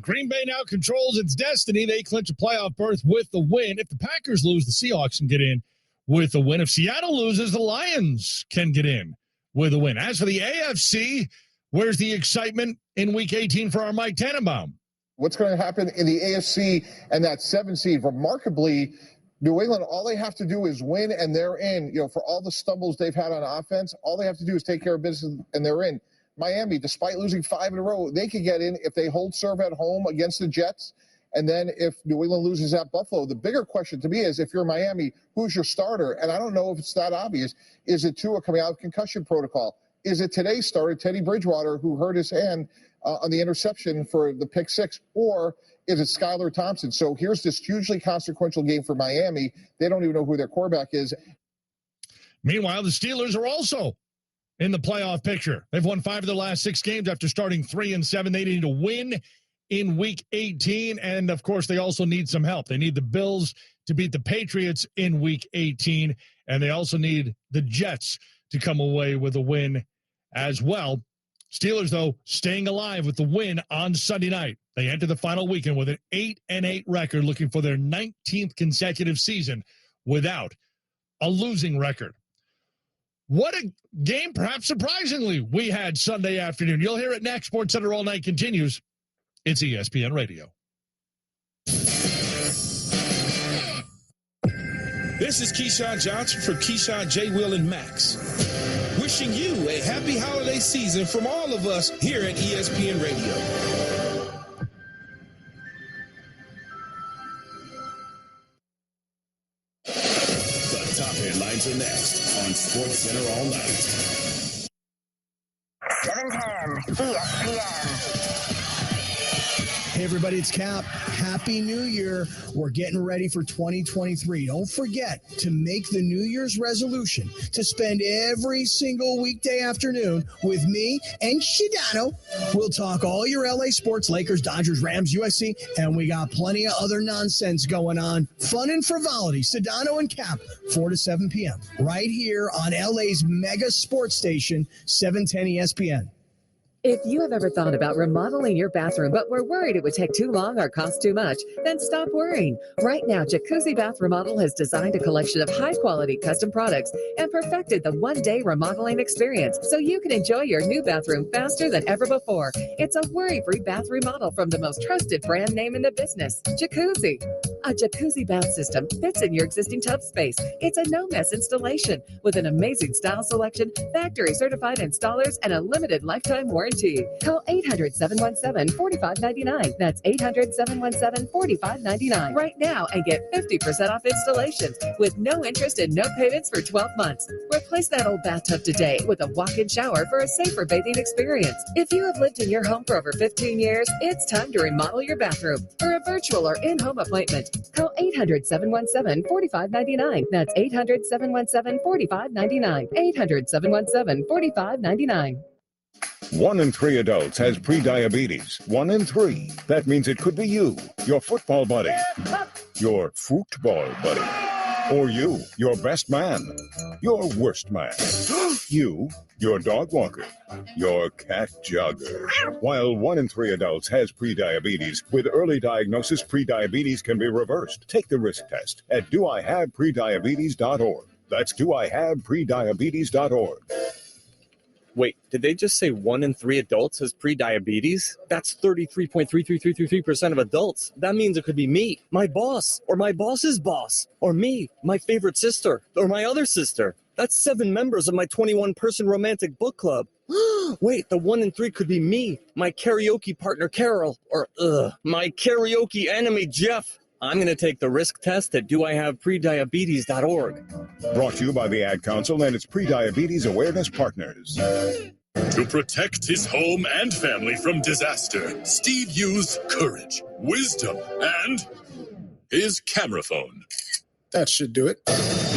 Speaker 2: Green Bay now controls its destiny. They clinch a playoff berth with the win. If the Packers lose, the Seahawks can get in with the win. If Seattle loses, the Lions can get in with a win. As for the AFC, where's the excitement in Week 18 for our Mike Tannenbaum?
Speaker 6: What's going to happen in the AFC and that 7 seed? Remarkably, New England, all they have to do is win, and they're in. You know, for all the stumbles they've had on offense, all they have to do is take care of business, and they're in. Miami, despite losing 5 in a row, they could get in if they hold serve at home against the Jets. And then if New England loses at Buffalo, the bigger question to me is, if you're Miami, who's your starter? And I don't know if it's that obvious. Is it Tua coming out of concussion protocol? Is it today's starter, Teddy Bridgewater, who hurt his hand on the interception for the pick 6? Or is it Skylar Thompson? So here's this hugely consequential game for Miami. They don't even know who their quarterback is.
Speaker 2: Meanwhile, the Steelers are also in the playoff picture. They've won 5 of their last 6 games after starting 3-7. They need to win in Week 18, and of course, they also need some help. They need the Bills to beat the Patriots in Week 18, and they also need the Jets to come away with a win as well. Steelers, though, staying alive with the win on Sunday night. They enter the final weekend with an 8-8 record, looking for their 19th consecutive season without a losing record. What a game, perhaps surprisingly, we had Sunday afternoon. You'll hear it next. Sports Center All Night continues. It's ESPN Radio.
Speaker 4: This is Keyshawn Johnson from Keyshawn J. Will and Max. Wishing you a happy holiday season from all of us here at ESPN Radio.
Speaker 8: The top headlines are next on SportsCenter All Night.
Speaker 9: 710 ESPN.
Speaker 7: Hey everybody, it's Cap. Happy New Year. We're getting ready for 2023. Don't forget to make the New Year's resolution to spend every single weekday afternoon with me and Shadano. We'll talk all your LA sports, Lakers, Dodgers, Rams, USC, and we got plenty of other nonsense going on. Fun and frivolity. Shadano and Cap, 4 to 7 p.m. right here on LA's mega sports station, 710 ESPN.
Speaker 11: If you have ever thought about remodeling your bathroom but were worried it would take too long or cost too much, then stop worrying. Right now, Jacuzzi Bath Remodel has designed a collection of high-quality custom products and perfected the one-day remodeling experience so you can enjoy your new bathroom faster than ever before. It's a worry-free bath remodel from the most trusted brand name in the business, Jacuzzi. A jacuzzi bath system fits in your existing tub space. It's a no-mess installation with an amazing style selection, factory-certified installers, and a limited lifetime warranty. Call 800-717-4599. That's 800-717-4599 right now and get 50% off installations with no interest and no payments for 12 months. Replace that old bathtub today with a walk-in shower for a safer bathing experience. If you have lived in your home for over 15 years, it's time to remodel your bathroom. For a virtual or in-home appointment, call 800-717-4599. That's 800-717-4599. 800-717-4599.
Speaker 13: 1 in 3 adults has prediabetes. 1 in 3. That means it could be you, your football buddy, your football buddy, or you, your best man, your worst man, you, your dog walker, your cat jogger. While 1 in 3 adults has prediabetes, with early diagnosis, prediabetes can be reversed. Take the risk test at doihaveprediabetes.org. That's doihaveprediabetes.org.
Speaker 14: Wait, did they just say 1 in 3 adults has prediabetes? That's 33.33333% of adults. That means it could be me, my boss, or my boss's boss, or me, my favorite sister, or my other sister. That's 7 members of my 21-person romantic book club. Wait, the 1 in 3 could be me, my karaoke partner Carol, or my karaoke enemy Jeff. I'm going to take the risk test at doihaveprediabetes.org.
Speaker 13: Brought to you by the Ad Council and its Prediabetes Awareness Partners.
Speaker 15: To protect his home and family from disaster, Steve used courage, wisdom, and his camera phone.
Speaker 16: That should do it.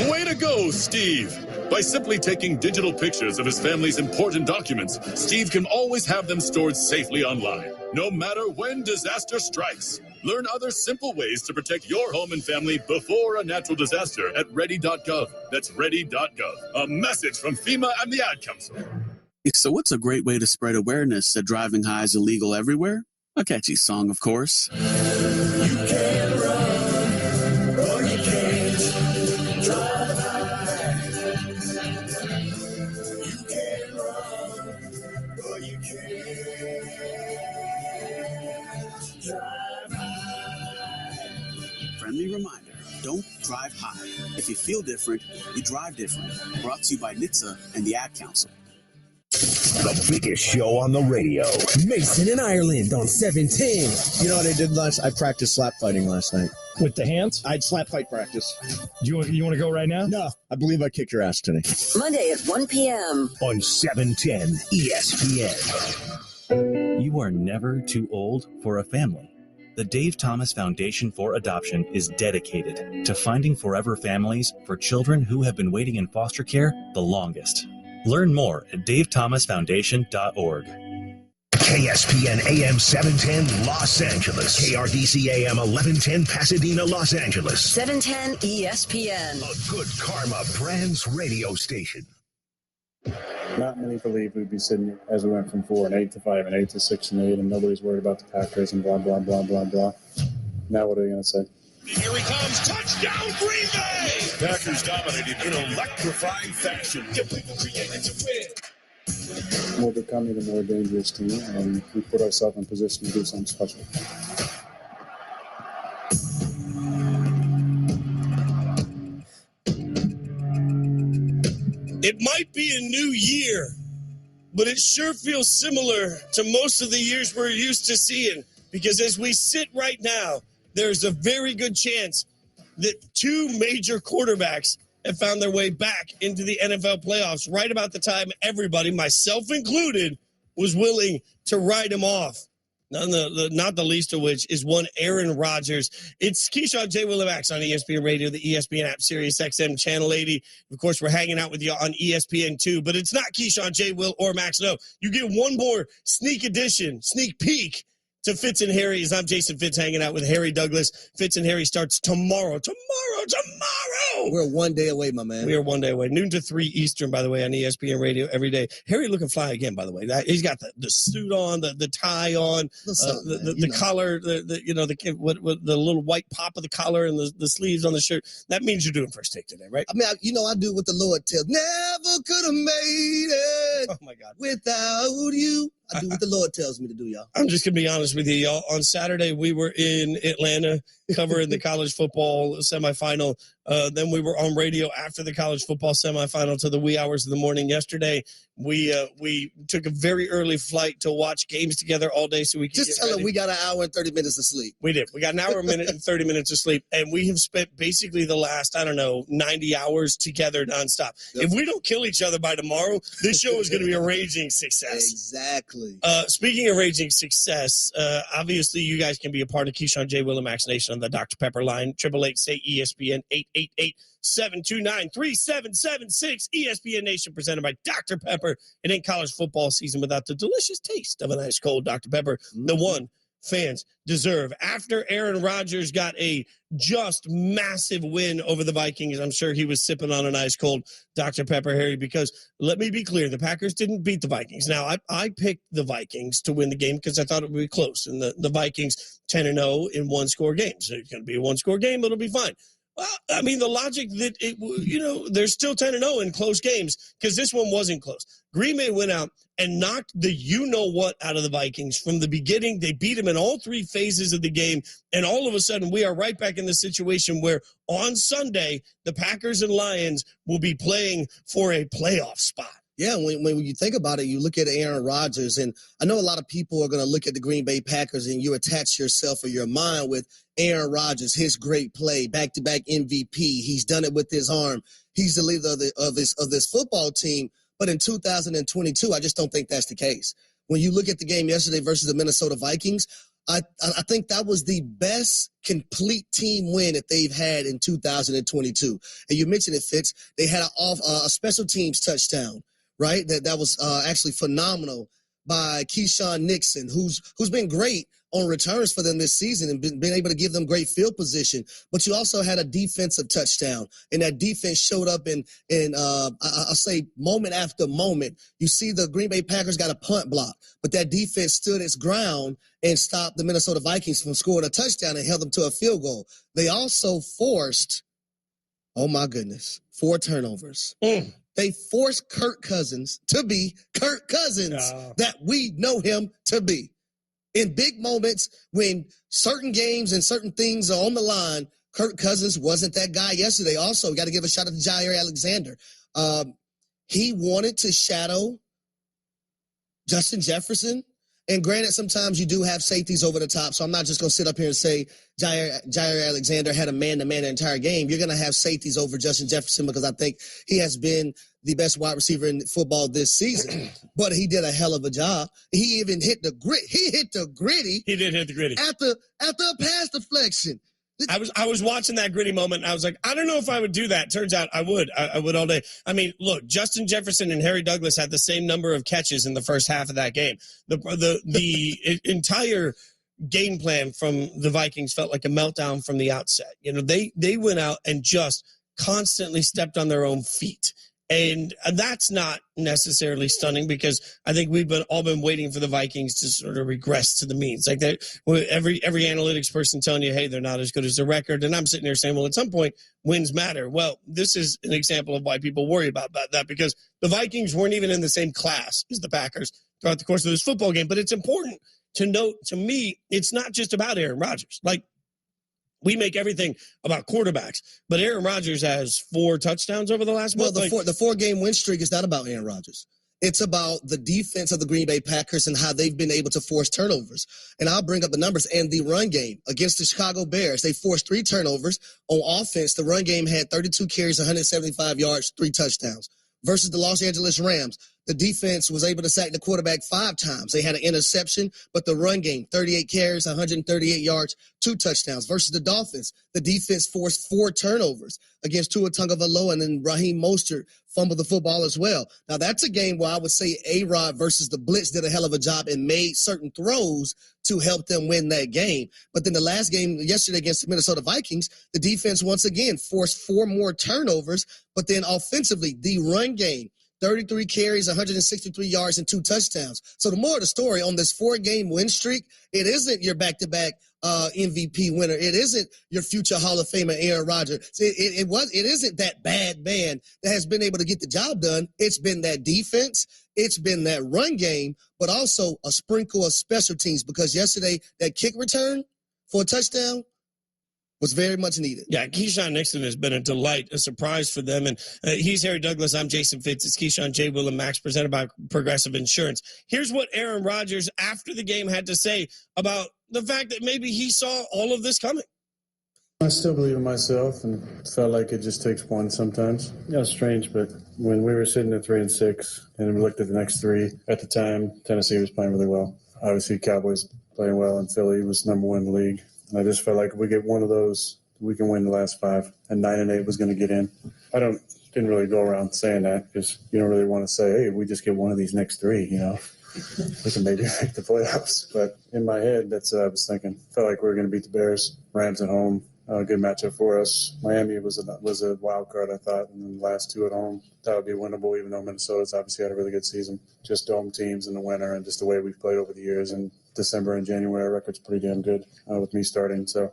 Speaker 15: Way to go, Steve! By simply taking digital pictures of his family's important documents, Steve can always have them stored safely online, no matter when disaster strikes. Learn other simple ways to protect your home and family before a natural disaster at ready.gov. That's ready.gov. A message from FEMA and the Ad Council.
Speaker 17: So what's a great way to spread awareness that driving high is illegal everywhere? A catchy song, of course.
Speaker 3: You can run, or you can't drive high. You can run, or you can't drive high.
Speaker 17: Friendly reminder, don't drive high. If you feel different, you drive different. Brought to you by NHTSA and the Ad Council.
Speaker 22: The biggest show on the radio. Mason and Ireland on 710.
Speaker 16: You know what I did I practiced slap fighting last night.
Speaker 7: With the hands?
Speaker 16: I had slap fight practice.
Speaker 7: You want to go right now?
Speaker 16: No, I believe I kicked your ass today.
Speaker 9: Monday at 1 p.m.
Speaker 22: on 710 ESPN.
Speaker 23: You are never too old for a family. The Dave Thomas Foundation for Adoption is dedicated to finding forever families for children who have been waiting in foster care the longest. Learn more at davethomasfoundation.org.
Speaker 22: KSPN AM 710 Los Angeles. KRDC AM 1110 Pasadena, Los Angeles.
Speaker 9: 710 ESPN.
Speaker 22: A good karma brands radio station.
Speaker 28: Not many believe we'd be sitting here as we went from 4 and 8 to 5 and 8 to 6 and 8, and nobody's worried about the Packers and blah, blah, blah, blah, blah. Now what are you going to say?
Speaker 3: Here he comes. Touchdown, Green Bay!
Speaker 1: Packers dominated in electrifying fashion.
Speaker 3: Created to win.
Speaker 28: We're becoming a more dangerous team, and we put ourselves in position to do something special.
Speaker 10: It might be a new year, but it sure feels similar to most of the years we're used to seeing. Because as we sit right now, there's a very good chance that two major quarterbacks have found their way back into the NFL playoffs right about the time everybody, myself included, was willing to write him off. Not the least of which is one Aaron Rodgers. It's Keyshawn, J. Will, and Max on ESPN Radio, the ESPN app, Sirius XM, Channel 80. Of course, we're hanging out with you on ESPN2, but it's not Keyshawn, J. Will, or Max. No, you get one more sneak peek to Fitz and Harry, as I'm Jason Fitz hanging out with Harry Douglas. Fitz and Harry starts tomorrow.
Speaker 12: We're 1 day away, my man.
Speaker 10: We are 1 day away. Noon to 3 Eastern, by the way, on ESPN Radio every day. Harry looking fly again, by the way. He's got the suit on, the tie on, the collar, the little white pop of the collar and the sleeves on the shirt. That means you're doing first take today, right?
Speaker 12: I mean, I do what the Lord tells. Never could have made it.
Speaker 10: Oh, my God.
Speaker 12: Without you. I do what the Lord tells me to do, y'all.
Speaker 10: I'm just going to be honest with you, y'all. On Saturday, we were in Atlanta covering the college football semifinal. Then we were on radio after the college football semifinal to the wee hours of the morning. Yesterday, we took a very early flight to watch games together all day so we could
Speaker 12: just tell them we got an hour and 30 minutes of sleep.
Speaker 10: We did. We got an hour, a minute, and 30 minutes of sleep. And we have spent basically the last, 90 hours together nonstop. Yep. If we don't kill each other by tomorrow, this show is going to be a raging success.
Speaker 12: Exactly.
Speaker 10: Speaking of raging success, obviously you guys can be a part of Keyshawn, J. Will, and Max Nation on the Dr. Pepper line. 888-SAY-ESPN, 888-729-3776. ESPN Nation presented by Dr. Pepper. It ain't college football season without the delicious taste of an ice cold Dr. Pepper. The one fans deserve. After Aaron Rodgers got a just massive win over the Vikings, I'm sure he was sipping on an ice cold Dr. Pepper, Harry, because let me be clear, the Packers didn't beat the Vikings. Now, I picked the Vikings to win the game because I thought it would be close, and the Vikings 10-0 in one-score games. So it's going to be a one-score game, it'll be fine. Well, I mean, the logic that, there's still 10-0 in close games because this one wasn't close. Green Bay went out and knocked the you-know-what out of the Vikings from the beginning. They beat them in all three phases of the game, and all of a sudden we are right back in the situation where on Sunday the Packers and Lions will be playing for a playoff spot.
Speaker 12: Yeah, when you think about it, you look at Aaron Rodgers, and I know a lot of people are going to look at the Green Bay Packers and you attach yourself or your mind with Aaron Rodgers, his great play, back-to-back MVP. He's done it with his arm. He's the leader of this football team. But in 2022, I just don't think that's the case. When you look at the game yesterday versus the Minnesota Vikings, I think that was the best complete team win that they've had in 2022. And you mentioned it, Fitz. They had a special teams touchdown. Right, that was actually phenomenal by Keyshawn Nixon, who's been great on returns for them this season and been able to give them great field position. But you also had a defensive touchdown, and that defense showed up in I'll say moment after moment. You see the Green Bay Packers got a punt block, but that defense stood its ground and stopped the Minnesota Vikings from scoring a touchdown and held them to a field goal. They also forced, oh my goodness, 4 turnovers. They forced Kirk Cousins to be Kirk Cousins that we know him to be. In big moments, when certain games and certain things are on the line, Kirk Cousins wasn't that guy yesterday. Also, we got to give a shout out to Jair Alexander. He wanted to shadow Justin Jefferson. And granted, sometimes you do have safeties over the top, so I'm not just going to sit up here and say Jair Alexander had a man-to-man the entire game. You're going to have safeties over Justin Jefferson because I think he has been the best wide receiver in football this season. But he did a hell of a job. He even hit the grit. He hit the gritty.
Speaker 10: He did hit the gritty.
Speaker 12: After a pass deflection.
Speaker 10: I was watching that gritty moment, and I was like, I don't know if I would do that. Turns out I would. I would all day. I mean, look, Justin Jefferson and Harry Douglas had the same number of catches in the first half of that game. The entire game plan from the Vikings felt like a meltdown from the outset. They went out and just constantly stepped on their own feet. And that's not necessarily stunning because I think we've all been waiting for the Vikings to sort of regress to the means. Like that, every analytics person telling you, hey, they're not as good as the record. And I'm sitting here saying, well, at some point, wins matter. Well, this is an example of why people worry about that because the Vikings weren't even in the same class as the Packers throughout the course of this football game. But it's important to note, to me, it's not just about Aaron Rodgers. Like, We make everything about quarterbacks, but Aaron Rodgers has 4 touchdowns over the last month.
Speaker 12: The 4-game win streak is not about Aaron Rodgers. It's about the defense of the Green Bay Packers and how they've been able to force turnovers. And I'll bring up the numbers. And the run game against the Chicago Bears, they forced 3 turnovers. On offense, the run game had 32 carries, 175 yards, 3 touchdowns. Versus the Los Angeles Rams, the defense was able to sack the quarterback 5 times. They had an interception, but the run game, 38 carries, 138 yards, 2 touchdowns. Versus the Dolphins, the defense forced 4 turnovers against Tua Tagovailoa, and then Raheem Mostert fumbled the football as well. Now, that's a game where I would say A-Rod versus the Blitz did a hell of a job and made certain throws to help them win that game. But then the last game yesterday against the Minnesota Vikings, the defense once again forced 4 more turnovers, but then offensively, the run game, 33 carries, 163 yards, and 2 touchdowns. So the more of the story on this 4-game win streak, it isn't your back-to-back MVP winner. It isn't your future Hall of Famer Aaron Rodgers. It isn't that bad man that has been able to get the job done. It's been that defense. It's been that run game, but also a sprinkle of special teams, because yesterday that kick return for a touchdown was very much needed.
Speaker 10: Yeah, Keyshawn Nixon has been a delight, a surprise for them. And he's Harry Douglas. I'm Jason Fitz. It's Keyshawn, J. Will, and Max, presented by Progressive Insurance. Here's what Aaron Rodgers, after the game, had to say about the fact that maybe he saw all of this coming.
Speaker 28: I still believe in myself, and felt like it just takes one sometimes. Yeah, it's strange, but when we were sitting at 3-6, and we looked at the next 3, at the time, Tennessee was playing really well. Obviously, Cowboys playing well, and Philly was number 1 in the league. And I just felt like if we get one of those, we can win the last 5, and 9-8 was going to get in. I didn't really go around saying that, because you don't really want to say, hey, if we just get one of these next 3, you know, we can maybe make the playoffs. But in my head, that's what I was thinking. Felt like we were going to beat the Bears, Rams at home. A good matchup for us. Miami was a wild card, I thought, and then the last 2 at home, that would be winnable, even though Minnesota's obviously had a really good season. Just dome teams in the winter, and just the way we've played over the years. And December and January, our record's pretty damn good with me starting. So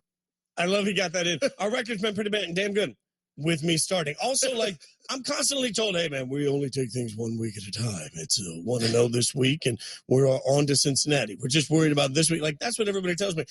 Speaker 10: I love he got that in. Our record's been pretty damn good with me starting. Also, like, I'm constantly told, hey, man, we only take things 1 week at a time. It's 1-0 this week, and we're on to Cincinnati. We're just worried about this week. Like, that's what everybody tells me.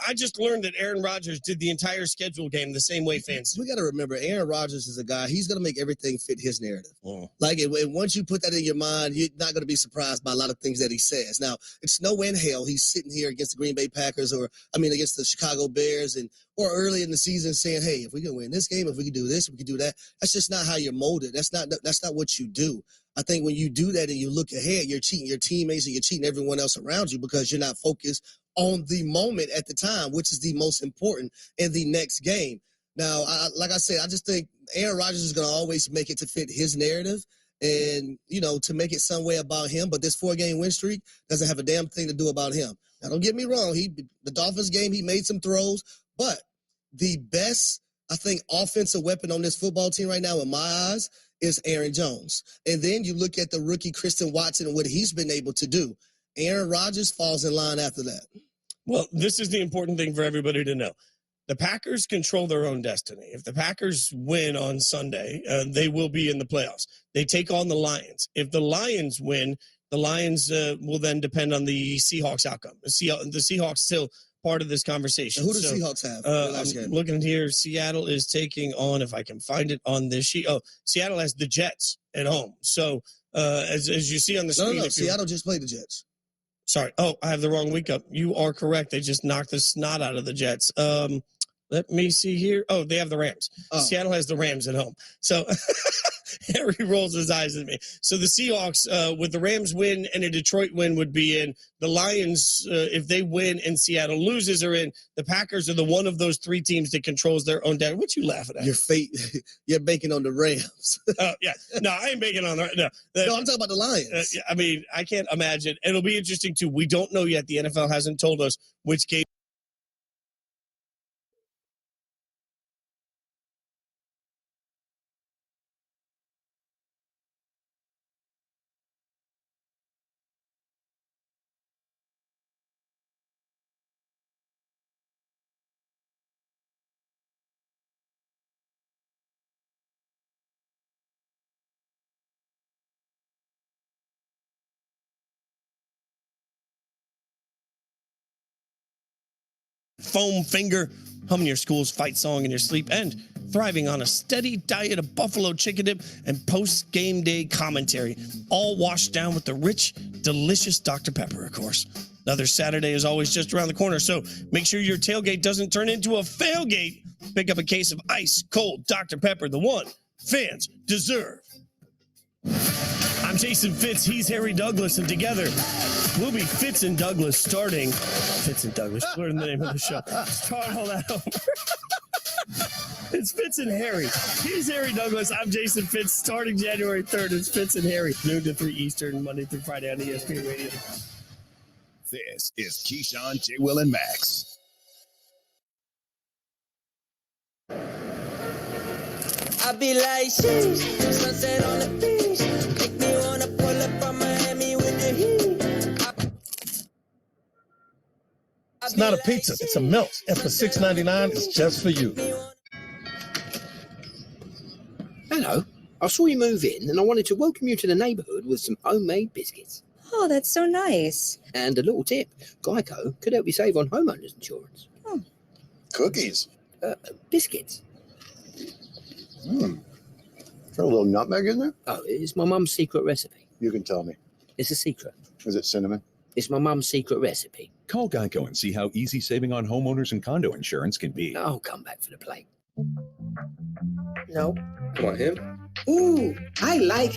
Speaker 10: I just learned that Aaron Rodgers did the entire schedule game the same way fans do.
Speaker 12: We got to remember, Aaron Rodgers is a guy, he's going to make everything fit his narrative. Like, once you put that in your mind, you're not going to be surprised by a lot of things that he says. Now, it's no way in hell he's sitting here against the Green Bay Packers against the Chicago Bears or early in the season saying, hey, if we can win this game, if we can do this, if we can do that. That's just not how you're molded. That's not what you do. I think when you do that and you look ahead, you're cheating your teammates and you're cheating everyone else around you, because you're not focused on the moment at the time, which is the most important in the next game. Now, like I said, I just think Aaron Rodgers is going to always make it to fit his narrative and, you know, to make it some way about him. But this 4-game win streak doesn't have a damn thing to do about him. Now, don't get me wrong. The Dolphins game, he made some throws, but the best, I think, offensive weapon on this football team right now, in my eyes, is Aaron Jones. And then you look at the rookie Christian Watson and what he's been able to do. Aaron Rodgers falls in line after that.
Speaker 10: Well, this is the important thing for everybody to know. The Packers control their own destiny. If the Packers win on Sunday, they will be in the playoffs. They take on the Lions. If the Lions win, the Lions will then depend on the Seahawks outcome. The Seahawks still part of this conversation.
Speaker 12: Who do Seahawks have?
Speaker 10: I'm looking here. Seattle is taking on, if I can find it on this sheet. Oh, Seattle has the Jets at home. So as you see on the screen.
Speaker 12: No, Seattle just played the Jets.
Speaker 10: Sorry. Oh, I have the wrong week up. You are correct. They just knocked the snot out of the Jets. Let me see here. Oh, they have the Rams. Oh. Seattle has the Rams at home. So Harry rolls his eyes at me. So the Seahawks, with the Rams win and a Detroit win, would be in. The Lions, if they win and Seattle loses, are in. The Packers are the one of those 3 teams that controls their own destiny. What you laughing at?
Speaker 12: You're banking on the Rams.
Speaker 10: Yeah. No, I ain't banking on the no.
Speaker 12: No, I'm talking about the Lions.
Speaker 10: I mean, I can't imagine. It'll be interesting, too. We don't know yet. The NFL hasn't told us which game. Foam finger humming your school's fight song in your sleep, and thriving on a steady diet of buffalo chicken dip and post-game day commentary, all washed down with the rich, delicious Dr. Pepper, of course. Another Saturday is always just around the corner, so make sure your tailgate doesn't turn into a failgate. Pick up a case of ice cold Dr. Pepper, the one fans deserve. I'm Jason Fitz, he's Harry Douglas, and together we'll be Fitz and Douglas starting. Fitz and Douglas, learn the name of the show. Start all that over. It's Fitz and Harry. He's Harry Douglas. I'm Jason Fitz. Starting January 3rd, it's Fitz and Harry, noon to 3 Eastern, Monday through Friday on ESPN Radio.
Speaker 8: This is Keyshawn, J. Will, and Max.
Speaker 18: I be like, sheesh, sunset on the beach. Make me wanna pull up from Miami with the heat.
Speaker 19: It's not a pizza, it's a melt. And for $6.99, it's just for you.
Speaker 20: Hello. I saw you move in and I wanted to welcome you to the neighborhood with some homemade biscuits.
Speaker 21: Oh, that's so nice.
Speaker 20: And a little tip, Geico could help you save on homeowners insurance.
Speaker 21: Oh.
Speaker 16: Cookies.
Speaker 20: Biscuits.
Speaker 16: Is there a little nutmeg in there?
Speaker 20: Oh, it's my mum's secret recipe.
Speaker 16: You can tell me.
Speaker 20: It's a secret.
Speaker 16: Is it cinnamon?
Speaker 20: It's my mum's secret recipe.
Speaker 24: Call Geico and see how easy saving on homeowners and condo insurance can be.
Speaker 20: I'll come back for the plate.
Speaker 21: No.
Speaker 20: Come on, him.
Speaker 21: Ooh, I like